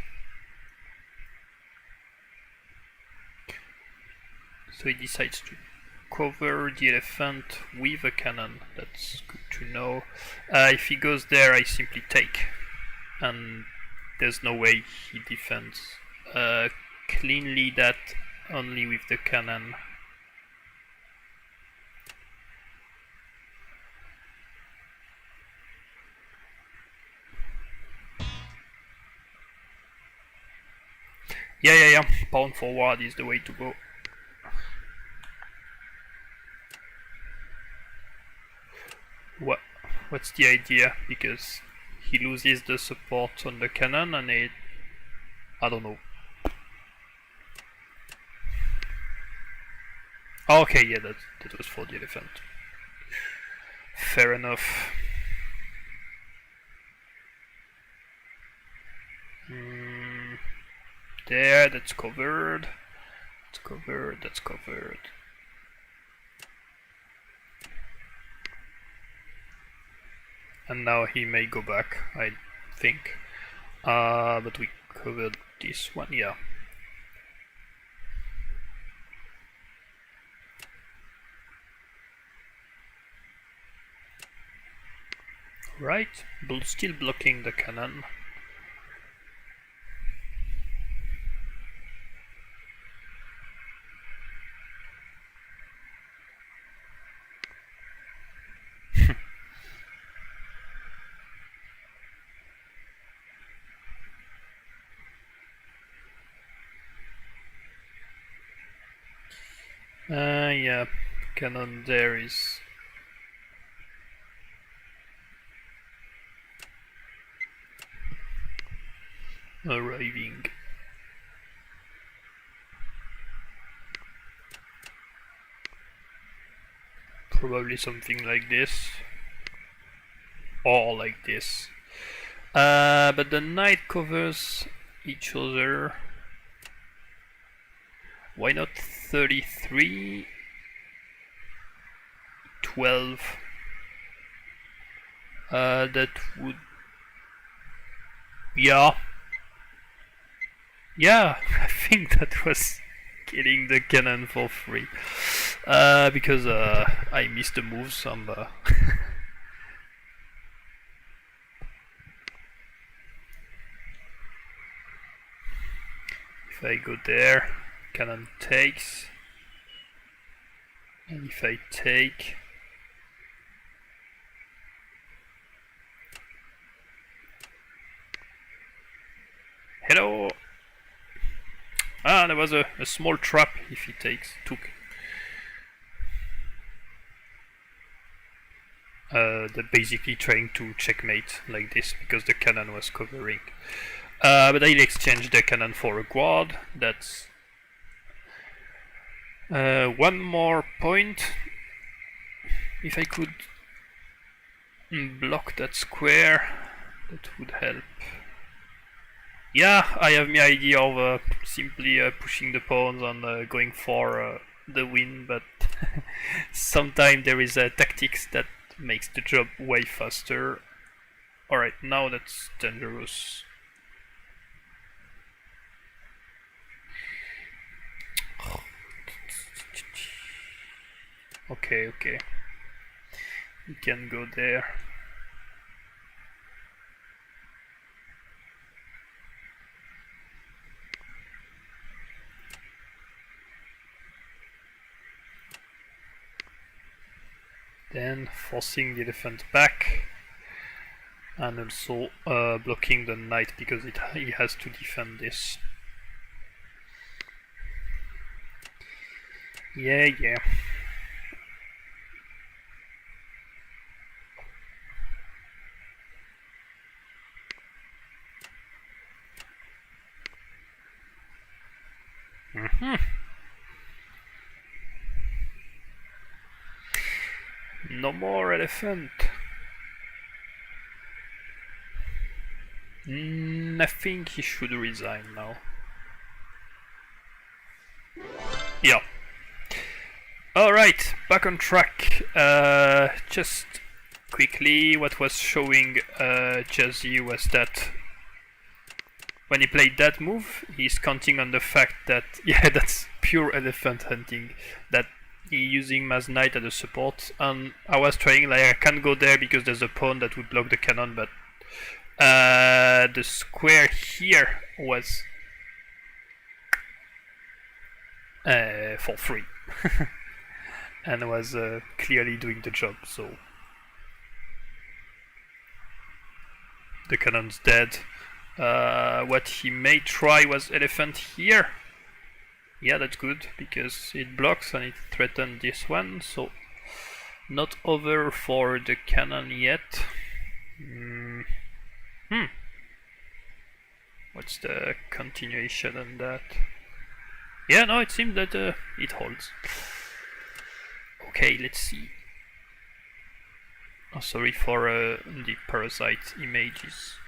So he decides to cover the elephant with a cannon. That's good to know. If he goes there, I simply take, and there's no way he defends cleanly that only with the cannon. Yeah. Pawn forward is the way to go. What's the idea? Because he loses the support on the cannon, and I don't know. Okay, yeah, that was for the elephant. Fair enough. There, that's covered. That's covered. And now he may go back, I think. But we covered this one, yeah. Right, but still blocking the cannon. Yeah, cannon there is arriving. Probably something like this. Or like this. But the knight covers each other. Why not 33? 12. That would... Yeah. Yeah, I think that was killing the cannon for free. Because I missed the move some... If I go there, cannon takes. And if I take... Hello! Ah, there was a small trap if he took. They're basically trying to checkmate like this because the cannon was covering. But I'll exchange the cannon for a guard. That's one more point. If I could block that square, that would help. Yeah, I have my idea of simply pushing the pawns and going for the win, but sometimes there is tactics that makes the job way faster. Alright, now that's dangerous. Okay. We can go there. Then forcing the elephant back, and also blocking the knight because he has to defend this. Yeah. No more elephant. I think he should resign now. Yeah. Alright, back on track. Just quickly, what was showing Jazzy was that when he played that move, he's counting on the fact that, yeah, that's pure elephant hunting, that he's using Maz Knight as a support, and I was trying, like, I can't go there because there's a pawn that would block the cannon, but the square here was for free. And was clearly doing the job, so the cannon's dead. What he may try was elephant here. Yeah, that's good because it blocks and it threatens this one, so not over for the cannon yet. What's the continuation on that? Yeah, no, it seems that it holds. Okay, let's see. Oh, sorry for the parasite images.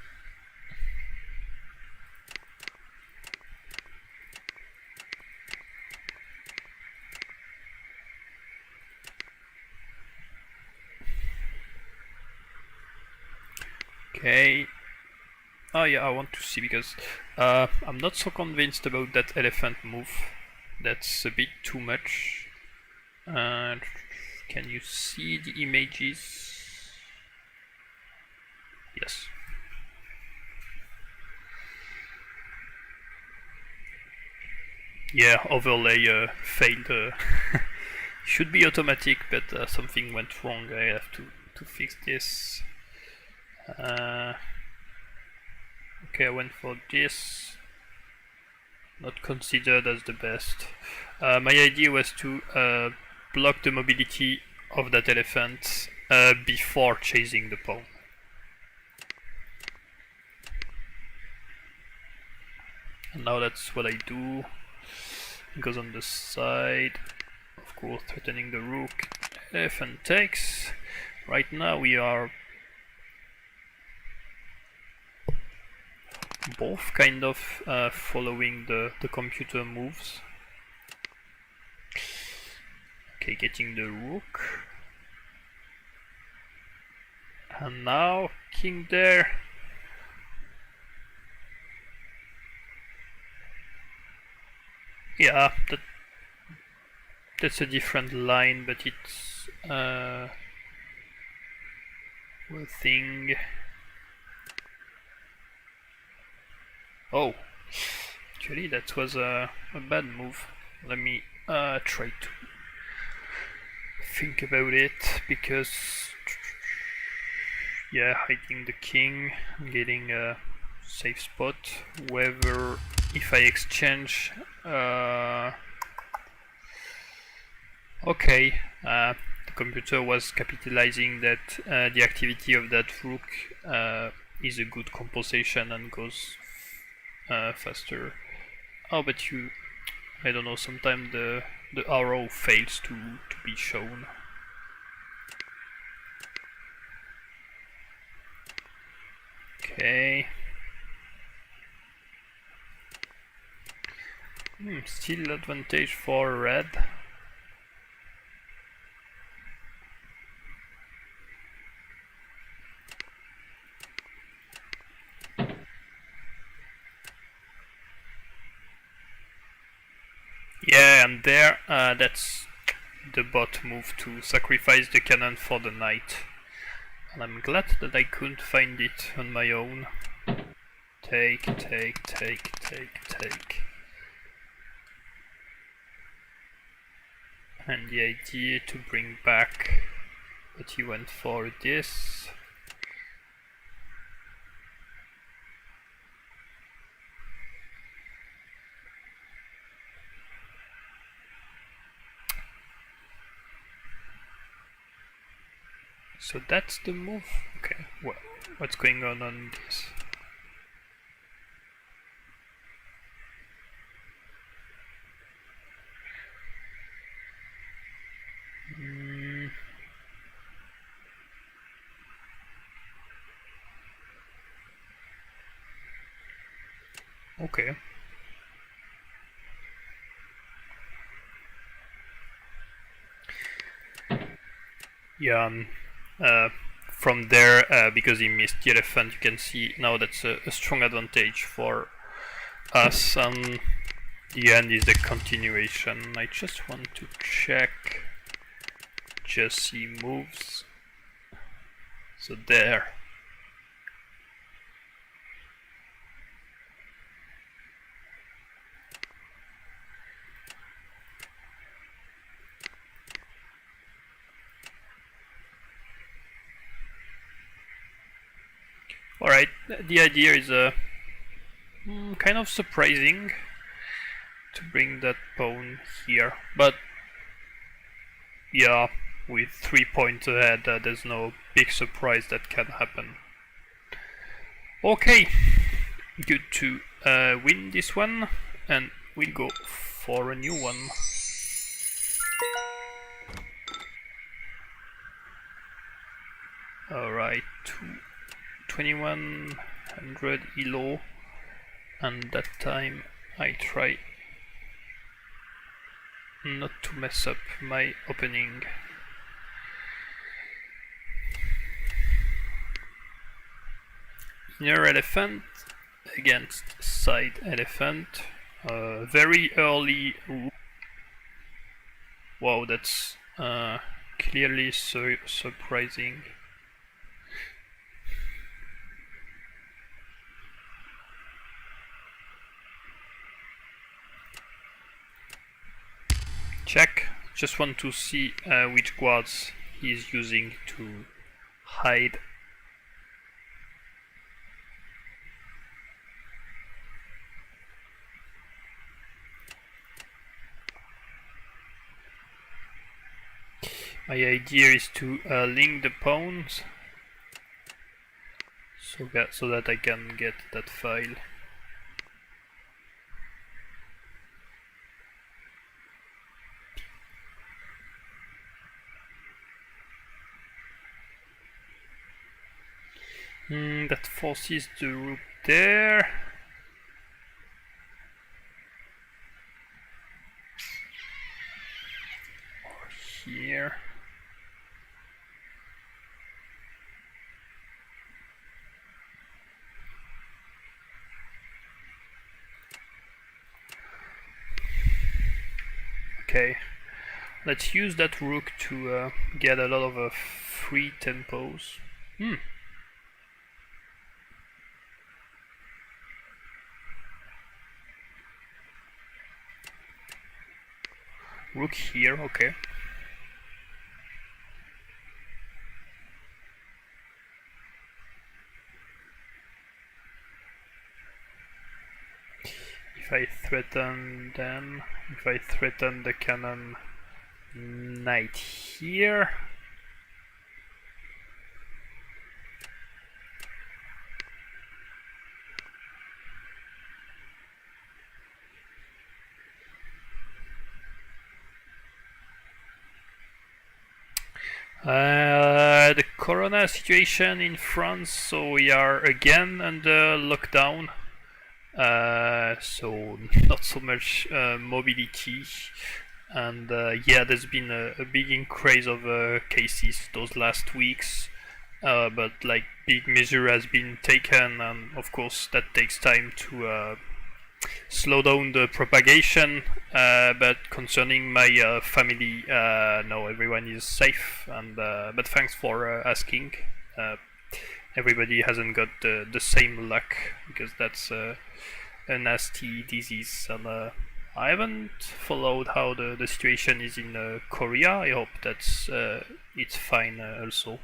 Okay. Oh yeah, I want to see because I'm not so convinced about that elephant move. That's a bit too much. Can you see the images? Yes. Yeah, overlay failed. Should be automatic, but something went wrong. I have to fix this. Okay, I went for this. Not considered as the best. My idea was to block the mobility of that elephant before chasing the pawn. And now that's what I do. It goes on the side, of course threatening the rook. Elephant takes. Right now we are both kind of following the computer moves. Okay, getting the rook. And now king there. Yeah, that's a different line, but it's one thing. Oh, actually that was a bad move. Let me try to think about it, because yeah, hiding the king, getting a safe spot. Whether if I exchange, okay, the computer was capitalizing that the activity of that rook is a good compensation and goes faster. Oh, but I don't know, sometimes the arrow fails to be shown. Okay. Still advantage for red. Yeah, and there, that's the bot move to sacrifice the cannon for the knight. And I'm glad that I couldn't find it on my own. Take. And the idea to bring back, but he went for this. So that's the move? Okay, what's going on this? Okay. Yeah, from there, because he missed the elephant, you can see now that's a strong advantage for us. The end is the continuation. I just want to check. Just see moves. So there. Alright, the idea is kind of surprising to bring that pawn here, but yeah, with 3 points ahead, there's no big surprise that can happen. Okay, good to win this one, and we'll go for a new one. Alright, 2100 elo, and that time I try not to mess up my opening. Inner elephant against side elephant. Very early. Wow, that's clearly so surprising. check. Just want to see which guards he's using to hide. My idea is to link the pawns so that I can get that file. That forces the rook there. Or here. Okay, let's use that rook to get a lot of free tempos. Rook here, okay. If I threaten them, if I threaten the cannon knight here, the corona situation in France, so we are again under lockdown. So not so much mobility, and yeah, there's been a big increase of cases those last weeks, but like big measure has been taken, and of course that takes time to slow down the propagation. But concerning my family, no, everyone is safe, and but thanks for asking. Everybody hasn't got the same luck, because that's a nasty disease, and I haven't followed how the situation is in Korea. I hope that's it's fine also.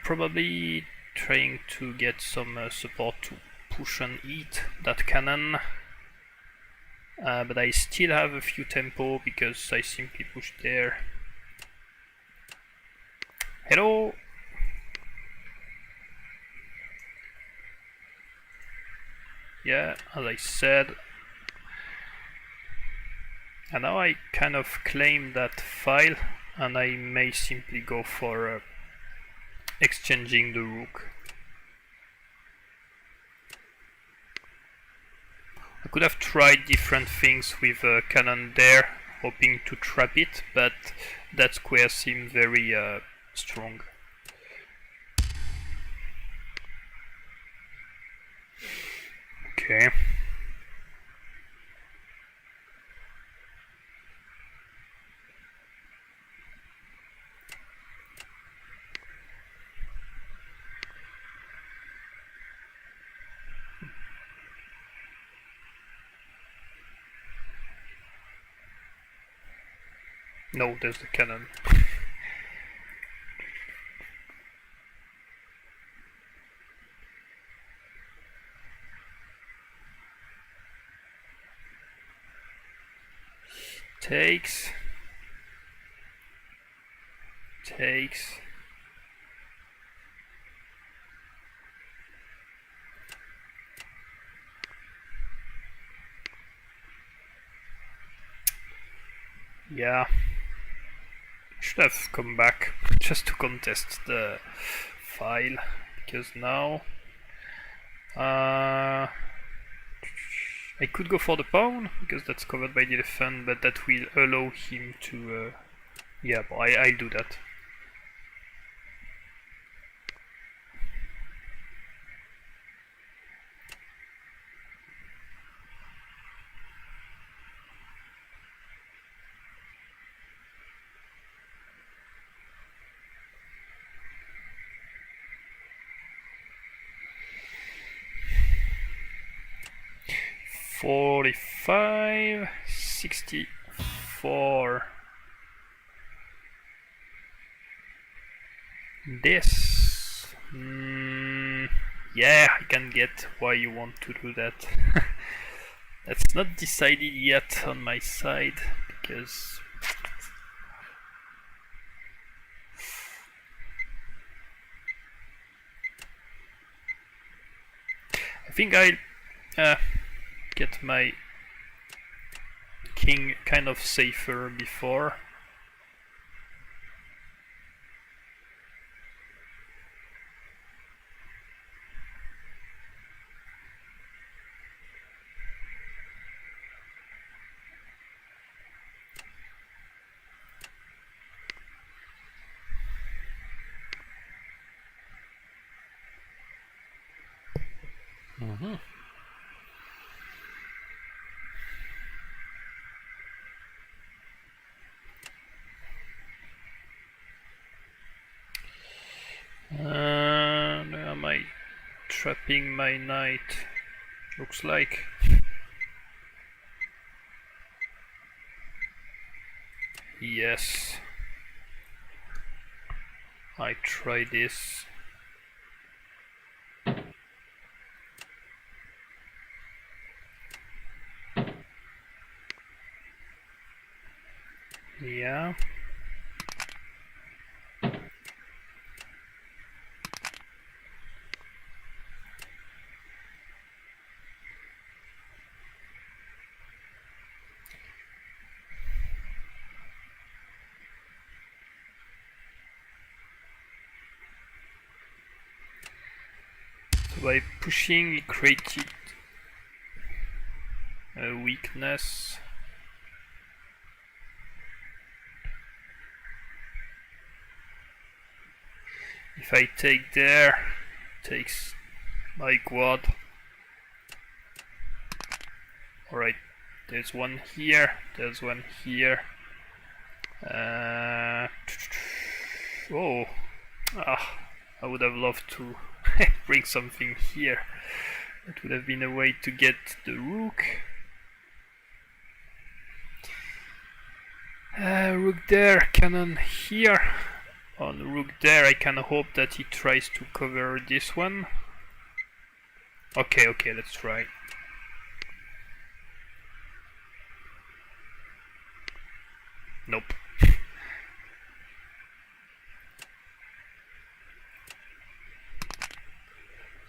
Probably trying to get some support to push and eat that cannon, but I still have a few tempo because I simply pushed there. Hello! Yeah, as I said. And now I kind of claim that file, and I may simply go for exchanging the rook. I could have tried different things with cannon there, hoping to trap it, but that square seemed very strong. Okay. No, there's the cannon. Takes. Yeah. Should have come back just to contest the file, because now I could go for the pawn because that's covered by the elephant, but that will allow him to yeah, but I'll do that. 45, 64. This. Yeah, I can get why you want to do that. That's not decided yet on my side because I think I'll get my king kind of safer before. Am I trapping my knight? Looks like. Yes. I try this. Yeah. By pushing, he created a weakness. If I take there, takes my quad. Alright, there's one here, there's one here. Oh, I would have loved to bring something here. That would have been a way to get the rook. Rook there, cannon here. On rook there, I can hope that he tries to cover this one. Okay, let's try. Nope.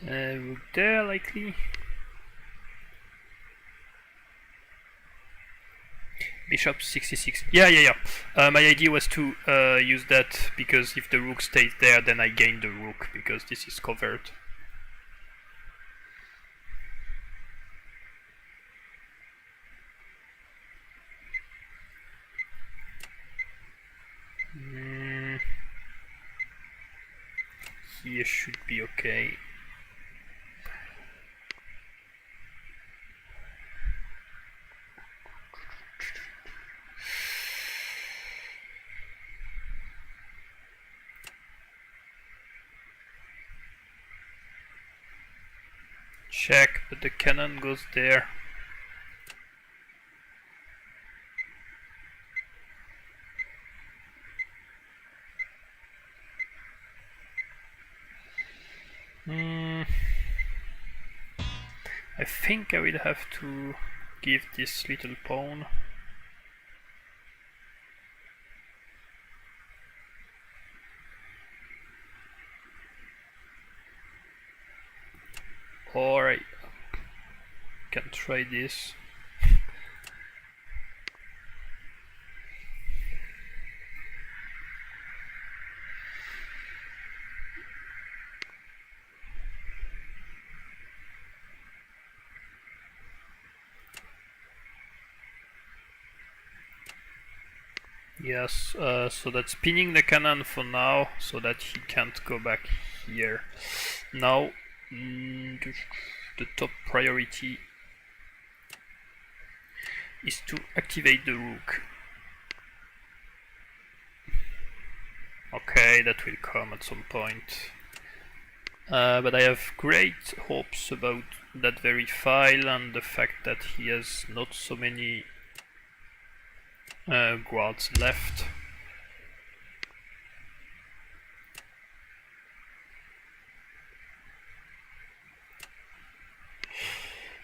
Rook there, likely. Bishop 66. Yeah. My idea was to use that because if the rook stays there, then I gain the rook because this is covered. Here should be okay. Check, but the cannon goes there. I think I will have to give this little pawn. Or I can try this. Yes, so that's pinning the cannon for now, so that he can't go back here. Now, the top priority is to activate the rook. Okay, that will come at some point. But I have great hopes about that very file and the fact that he has not so many guards left.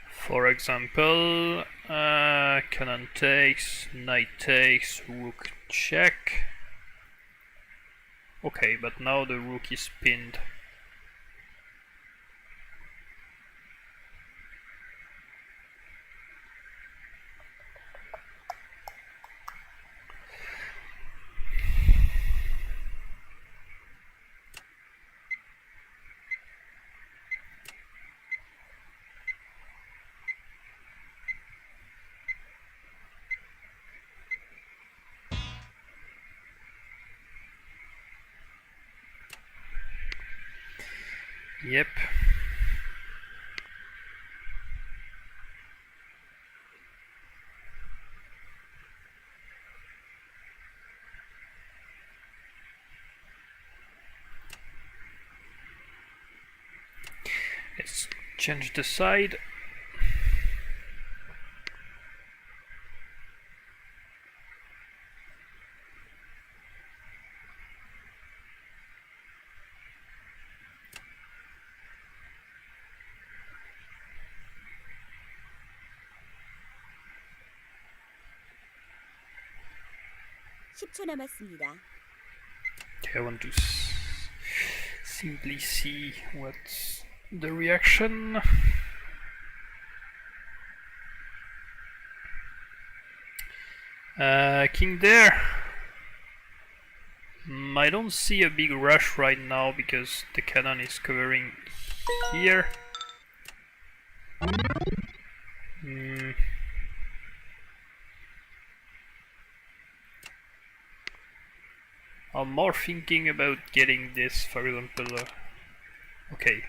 For example, cannon takes, knight takes, rook check. Okay, but now the rook is pinned. Yep. Let's change the side. (10초) 남았습니다. Okay, I want to simply see what's the reaction. King there. I don't see a big rush right now because the cannon is covering here. I'm more thinking about getting this, for example. Okay.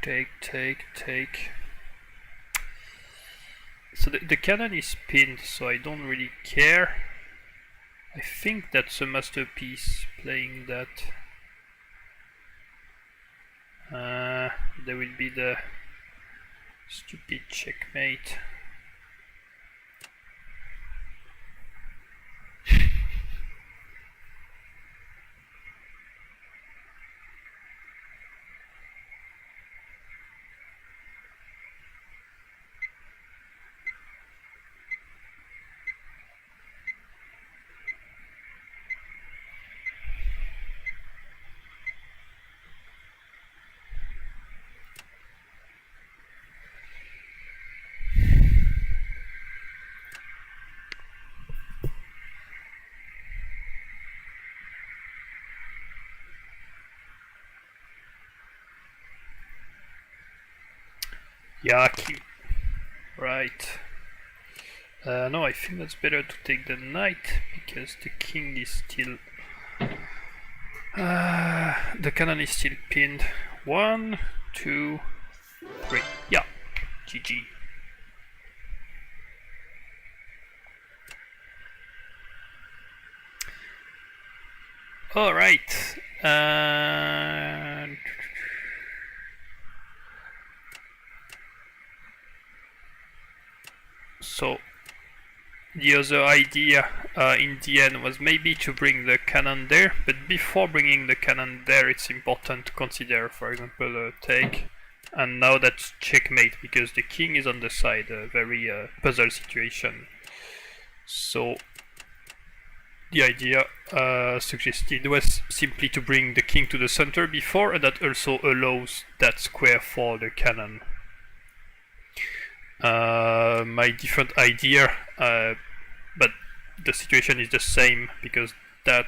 Take. So the cannon is pinned, so I don't really care. I think that's a masterpiece playing that. There will be the stupid checkmate. Yaki. Right. No, I think that's better to take the knight because the king is still. The cannon is still pinned. 1, 2, 3. Yeah. GG. Alright. So the other idea in the end was maybe to bring the cannon there, but before bringing the cannon there it's important to consider, for example, a take. And now that's checkmate because the king is on the side, a very puzzle situation. So the idea suggested was simply to bring the king to the center before, and that also allows that square for the cannon. My different idea, but the situation is the same because that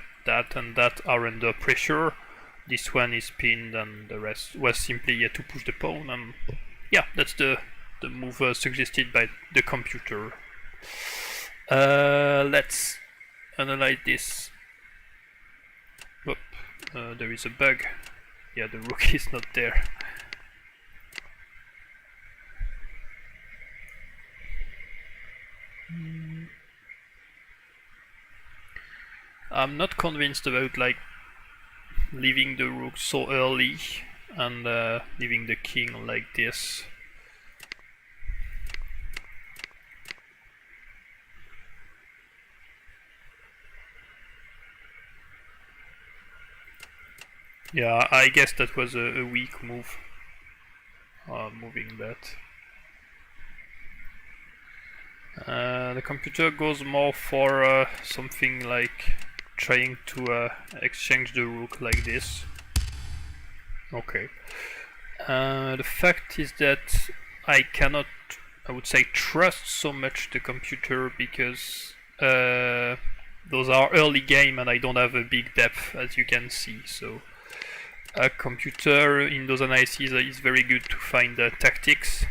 and that are under pressure. This one is pinned and the rest was simply to push the pawn, and yeah, that's the move suggested by the computer. Let's analyze this. Oop, there is a bug. Yeah, the rook is not there. I'm not convinced about like leaving the rook so early and leaving the king like this. Yeah, I guess that was a weak move. Moving that. The computer goes more for something like trying to exchange the rook like this. Okay. The fact is that I cannot, I would say, trust so much the computer because those are early game and I don't have a big depth, as you can see. So a computer in those analyses is very good to find the tactics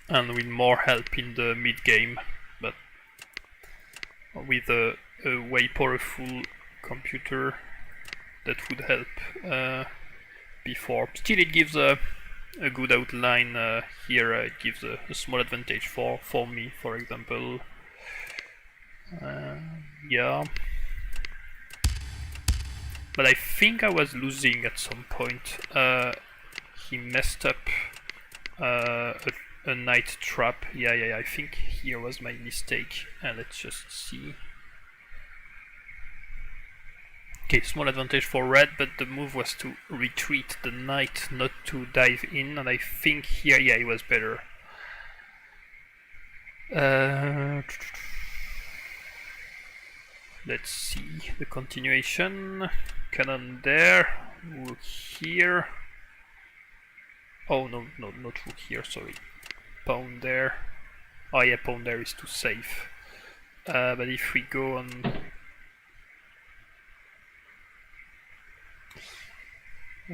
and with more help in the mid game, but with a way powerful computer that would help before. Still, it gives a good outline here. It gives a small advantage for me, for example. Yeah, but I think I was losing at some point. He messed up a knight trap. Yeah, I think here was my mistake. Let's just see. Okay, small advantage for red, but the move was to retreat the knight, not to dive in, and I think here, yeah, it was better. Let's see the continuation. Cannon there, rook here. Oh, no, not rook here, sorry. Pawn there. Oh yeah, pawn there is too safe. But if we go on...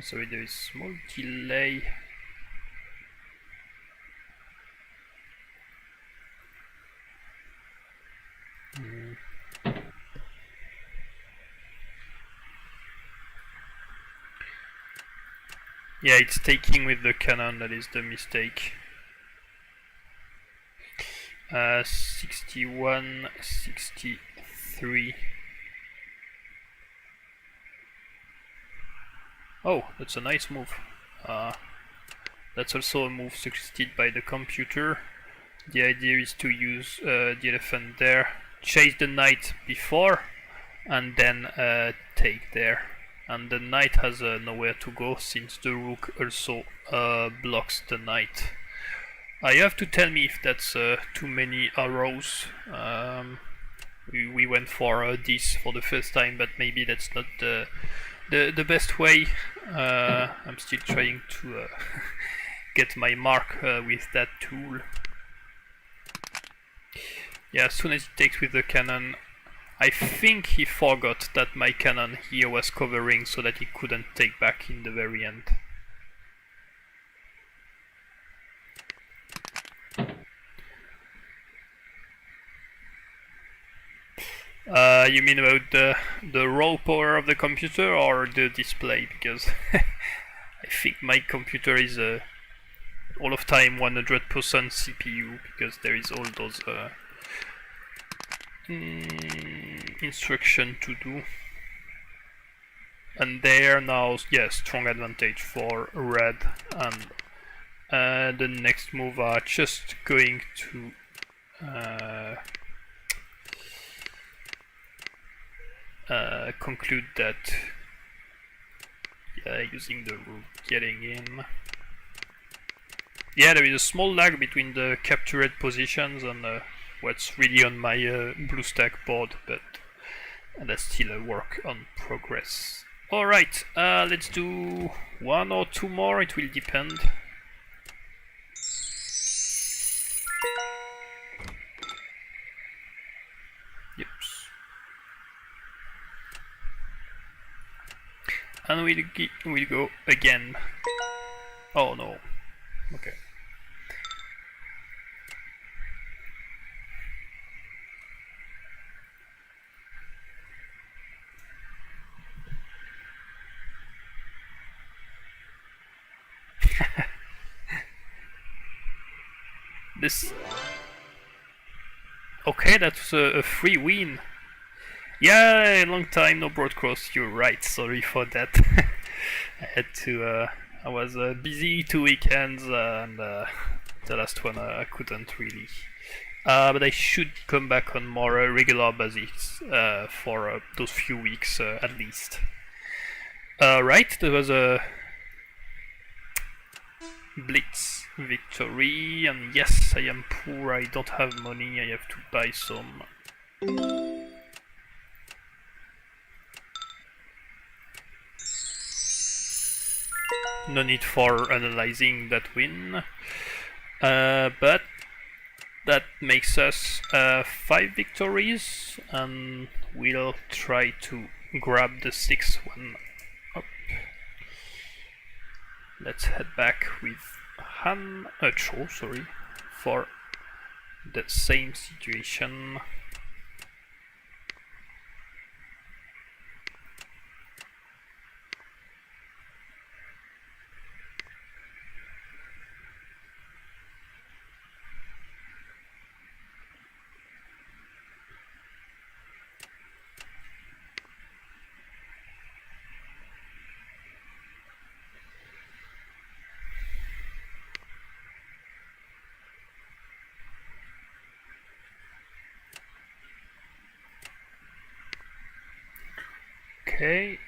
Sorry, there is small delay. Yeah, it's taking with the cannon, that is the mistake. 61, 63. Oh, that's a nice move. That's also a move suggested by the computer. The idea is to use the elephant there, chase the knight before, and then take there. And the knight has nowhere to go since the rook also blocks the knight. You have to tell me if that's too many arrows. We went for this for the first time, but maybe that's not the best way. I'm still trying to get my mark with that tool. Yeah, as soon as he takes with the cannon, I think he forgot that my cannon here was covering so that he couldn't take back in the very end. You mean about the raw power of the computer or the display? Because I think my computer is all of time 100% CPU, because there is all those instruction to do. And there now, yes, strong advantage for red, and the next move are just going to conclude that, yeah, using the rook getting in. Yeah, there is a small lag between the captured positions and what's really on my blue stack board, but that's still a work on progress. Alright, let's do one or two more, it will depend. Yep. And we'll go again. Oh no. Okay. This... Okay, that's a free win. Yeah, long time no broadcast. You're right. Sorry for that. I had to. I was busy 2 weekends, and the last one I couldn't really. But I should come back on more regular basis for those few weeks at least. Right, there was a Blitz victory, and yes, I am poor. I don't have money. I have to buy some. No need for analyzing that win, but that makes us 5 victories, and we'll try to grab the 6th one up. Let's head back with Cho, sorry, for the same situation. Okay,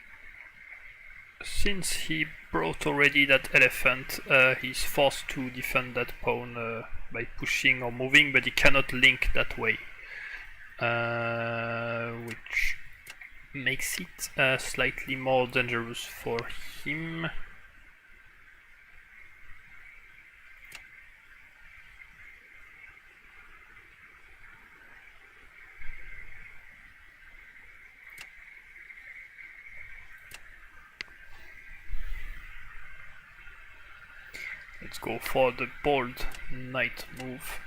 since he brought already that elephant, he's forced to defend that pawn by pushing or moving, but he cannot link that way, which makes it slightly more dangerous for him. Let's go for the bold knight move.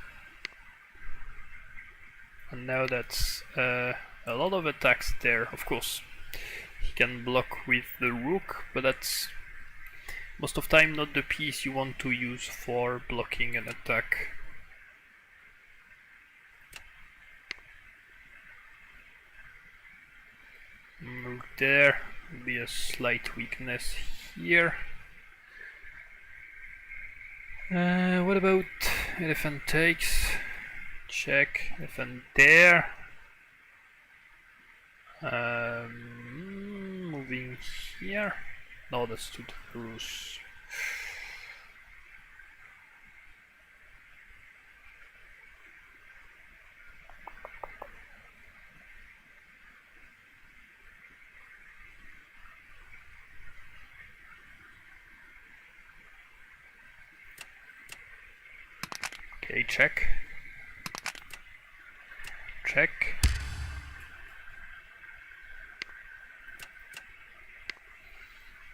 And now that's a lot of attacks there. Of course, he can block with the rook, but that's most of the time not the piece you want to use for blocking an attack. Move there, will be a slight weakness here. What about elephant takes? Check, elephant there. Moving here. No, that's too dangerous. Okay, check. Check.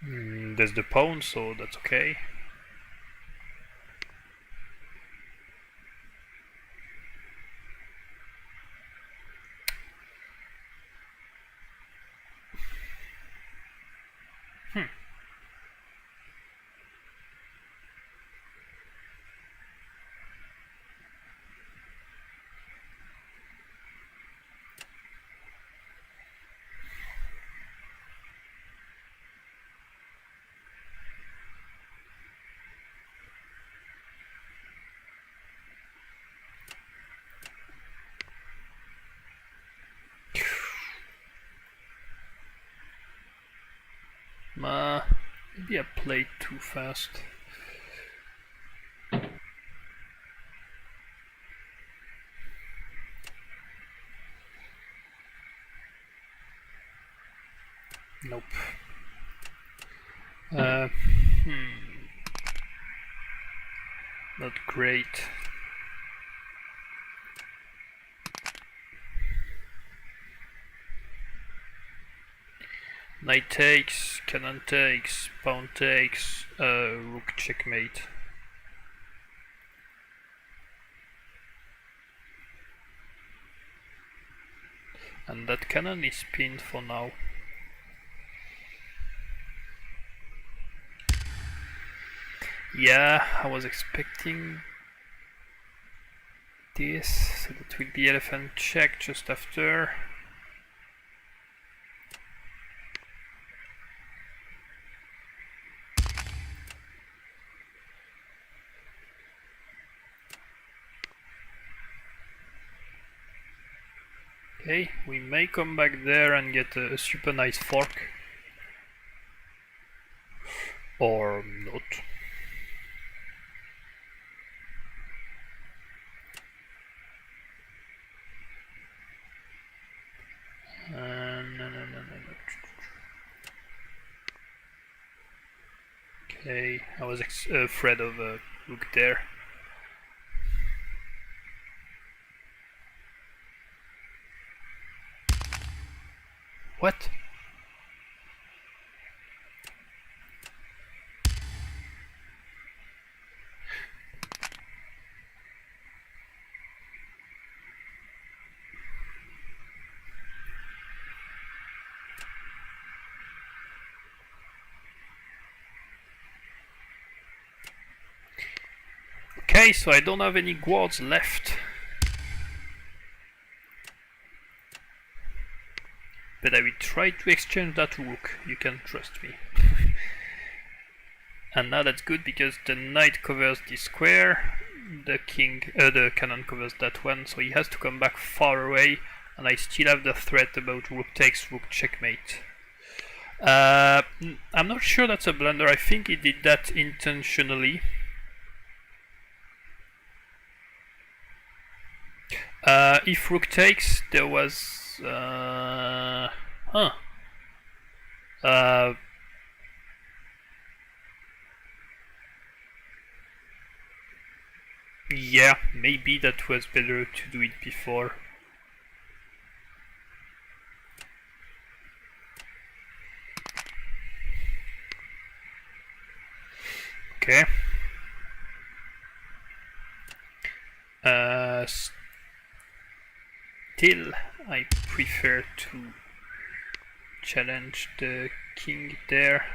There's the pawn, so that's okay. Maybe I played too fast. Nope. Not great. Knight takes, cannon takes, pawn takes, rook checkmate. And that cannon is pinned for now. Yeah, I was expecting this, so that will be elephant check just after. Okay, we may come back there and get a super nice fork. Or not. No. Okay, I was afraid of a rook there. What? Okay, so I don't have any guards left. But I will try to exchange that rook, you can trust me. And now that's good because the knight covers this square, the cannon covers that one, so he has to come back far away, and I still have the threat about rook takes, rook checkmate. I'm not sure that's a blunder, I think he did that intentionally. If rook takes, there was... yeah, maybe that was better to do it before. Okay. Still, I prefer to challenge the king there.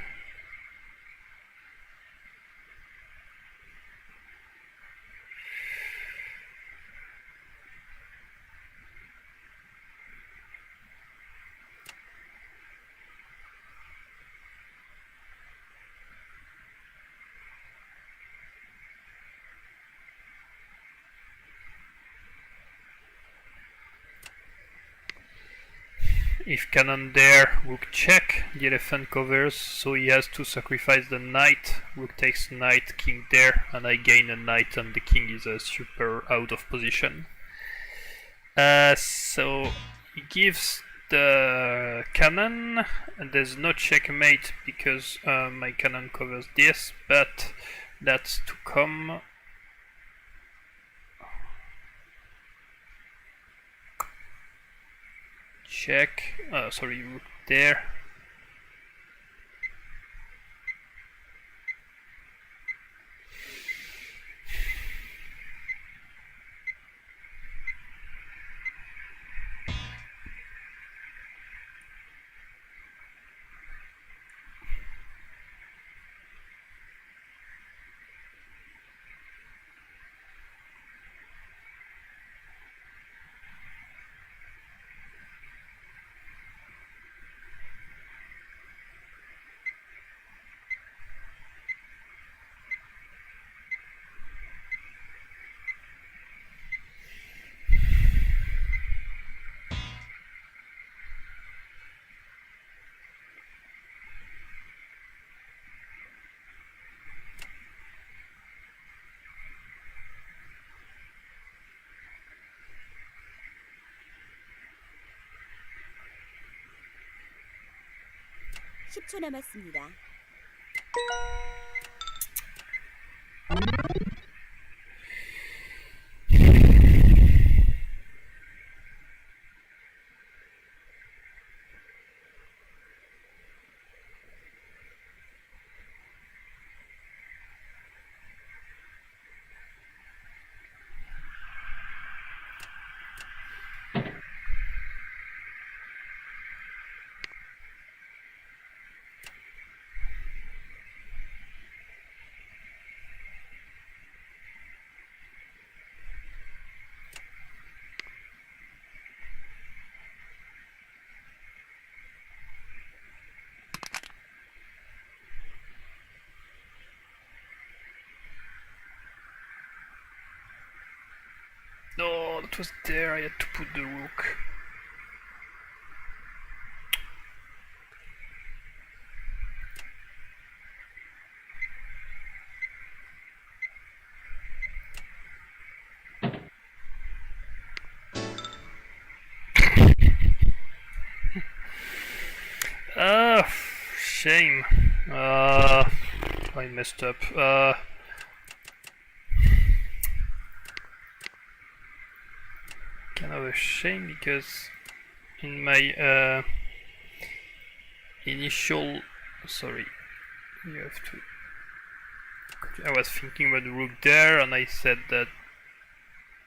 If cannon there, rook check, the elephant covers, so he has to sacrifice the knight, rook takes knight, king there, and I gain a knight and the king is super out of position. So he gives the cannon, and there's no checkmate because my cannon covers this, but that's to come. Check, sorry, rook there. (10초) 남았습니다. No, that was there, I had to put the rook. shame. I messed up. Kind of a shame because in my initial, sorry, you have to. I was thinking about the rook there, and I said that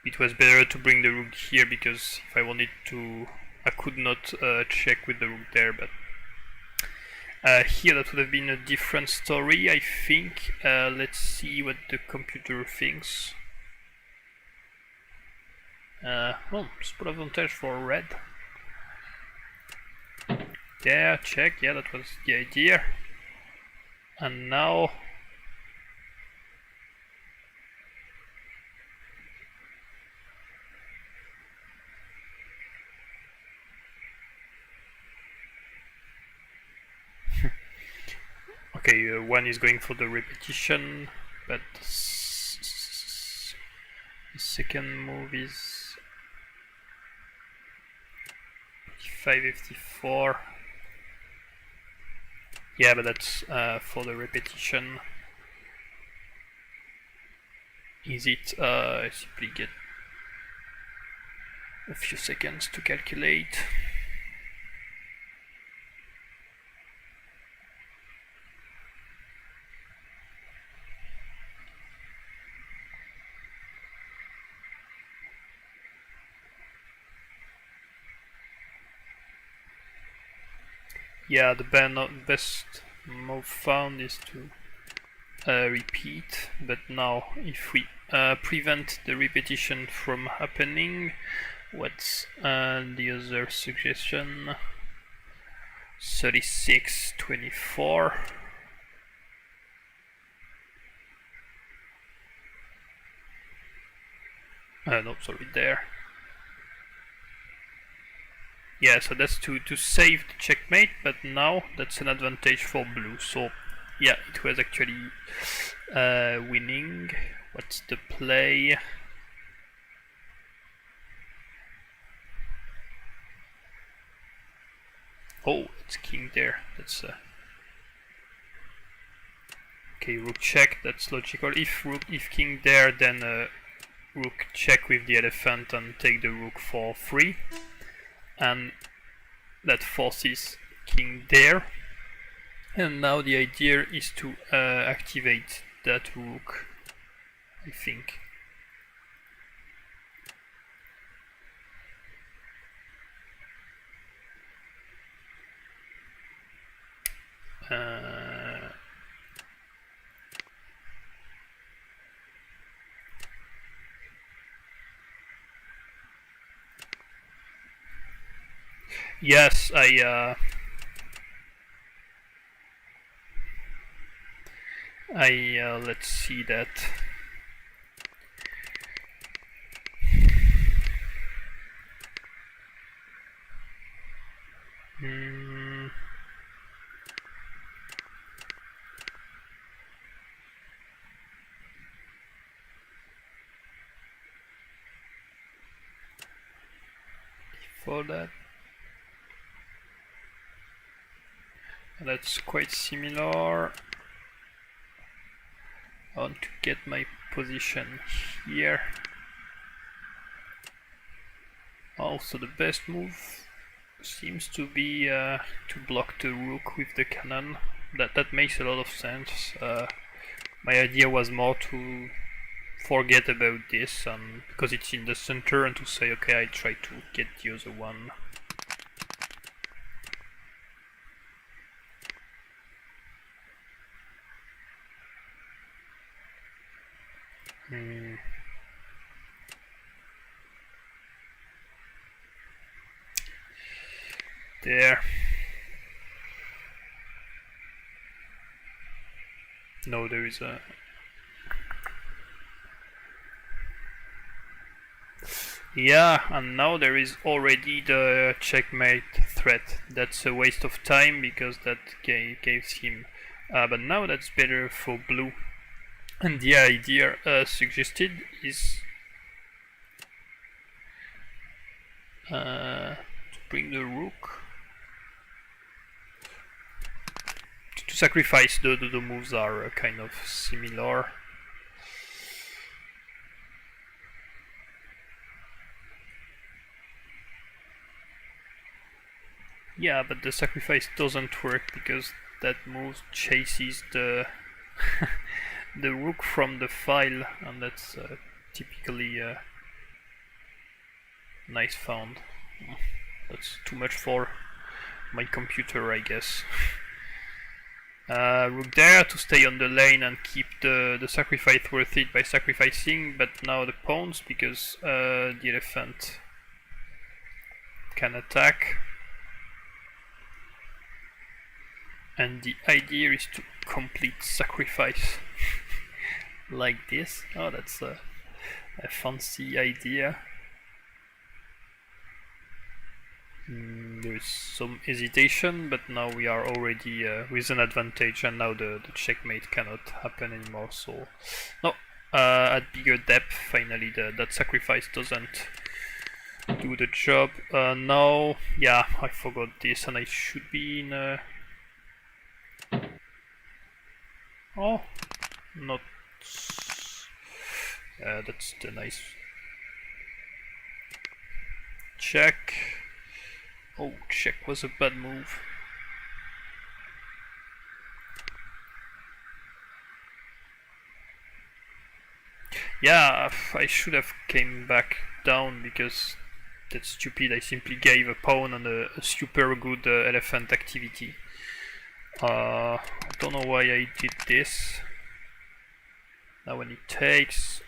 it was better to bring the rook here because if I wanted to, I could not check with the rook there, but here that would have been a different story, I think. Let's see what the computer thinks. Spot advantage for red. Yeah, check, yeah, that was the idea. And now okay, one is going for the repetition, but the second move is 554. Yeah, but that's for the repetition. Is it? I simply get a few seconds to calculate. Yeah, the best move found is to repeat, but now if we prevent the repetition from happening, what's the other suggestion? 36-24. No, sorry, there. Yeah, so that's to save the checkmate, but now that's an advantage for blue. So yeah, it was actually winning. What's the play? Oh, it's king there. That's okay. Rook check. That's logical. If king there, then rook check with the elephant and take the rook for free. And that forces king there, and now the idea is to activate that rook, I think. Yes, let's see that. For that. That's quite similar. I want to get my position here. Also, the best move seems to be to block the rook with the cannon. That makes a lot of sense. My idea was more to forget about this, because it's in the center, and to say, okay, I try to get the other one. There. No, there is a... Yeah, and now there is already the checkmate threat. That's a waste of time because that gives him... but now that's better for blue. And the idea suggested is to bring the rook sacrifice, the moves are kind of similar. Yeah, but the sacrifice doesn't work because that move chases the the rook from the file, and that's typically nice found. That's too much for my computer, I guess. Rook there to stay on the lane and keep the sacrifice worth it by sacrificing, but now the pawns, because the elephant can attack. And the idea is to complete sacrifice like this. Oh, that's a fancy idea. There is some hesitation, but now we are already with an advantage, and now the checkmate cannot happen anymore. So, no, at bigger depth, finally that sacrifice doesn't do the job. Now, yeah, I forgot this, and I should be in a... Oh, not... that's the nice... Check. Oh, check was a bad move. Yeah, I should have came back down because that's stupid. I simply gave a pawn and a super good elephant activity. I don't know why I did this. Now when it takes...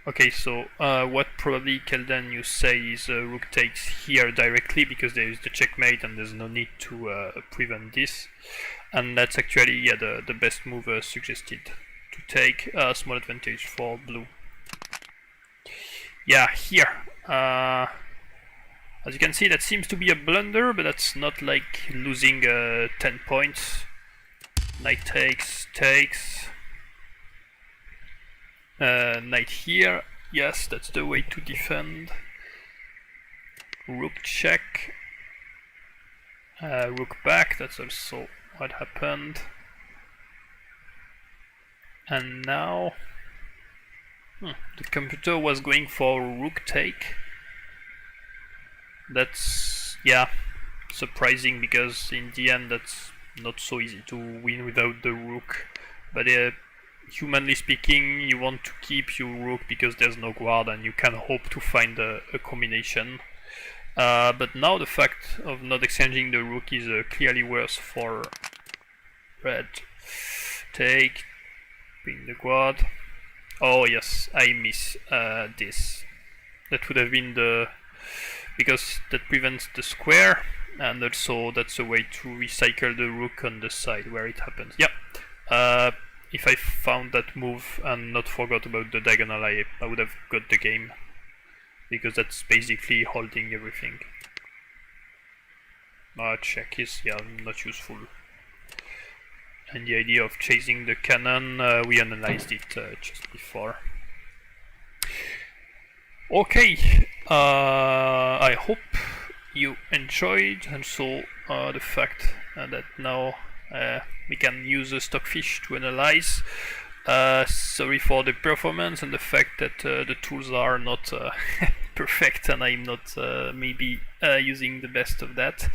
Okay, so what probably Keldan you say is rook takes here directly because there is the checkmate and there's no need to prevent this. And that's actually, yeah, the best move suggested. To take a small advantage for blue. Yeah, here. As you can see, that seems to be a blunder, but that's not like losing 10 points. Knight takes. Knight here. Yes, that's the way to defend. Rook check. Rook back, that's also what happened. And now... the computer was going for rook take. That's, yeah, surprising because in the end that's not so easy to win without the rook. But humanly speaking, you want to keep your rook because there's no guard and you can hope to find a combination. But now the fact of not exchanging the rook is clearly worse for red. Take, bring the guard. Oh yes, I miss this. That would have been the... because that prevents the square, and also that's a way to recycle the rook on the side where it happens. Yep. If I found that move and not forgot about the diagonal, I would have got the game. Because that's basically holding everything. Check is, yeah, not useful. And the idea of chasing the cannon, we analyzed it just before. Okay, I hope you enjoyed, and so the fact that now we can use a stockfish to analyze. Sorry for the performance and the fact that the tools are not perfect and I'm not maybe using the best of that.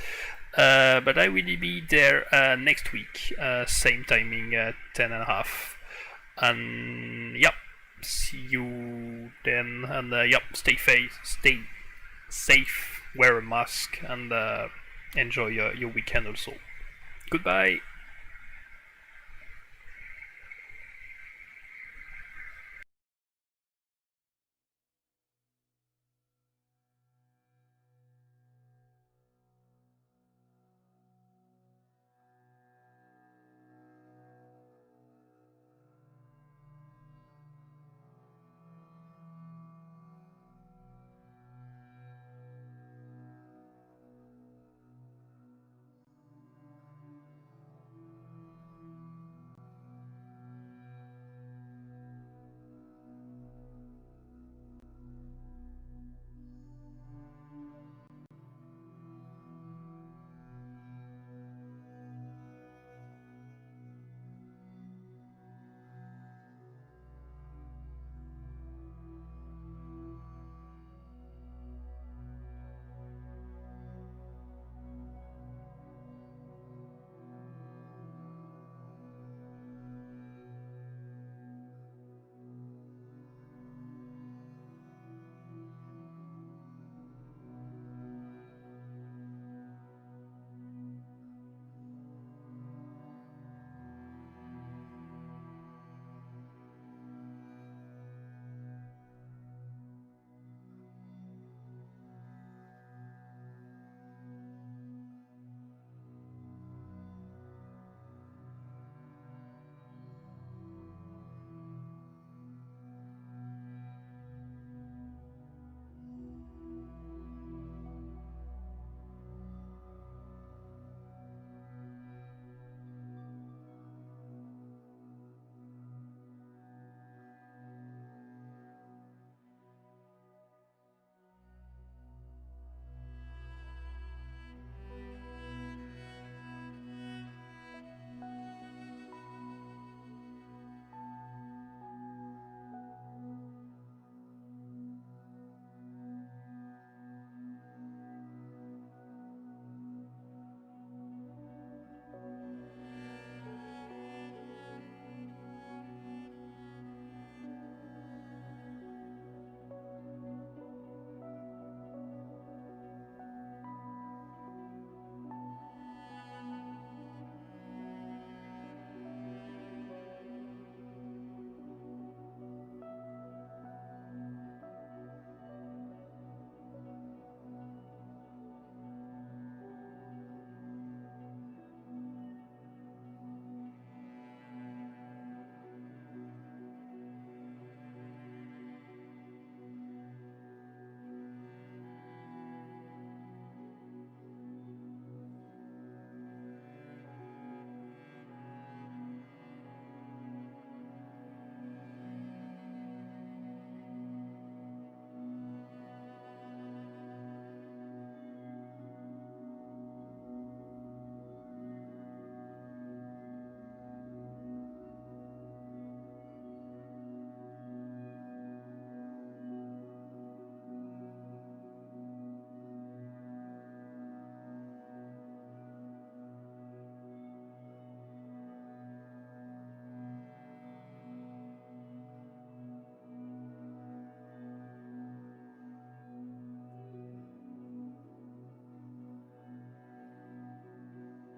But I will be there next week, same timing, 10:30. And yeah, see you then, and yeah, stay safe, wear a mask, and enjoy your weekend also. Goodbye.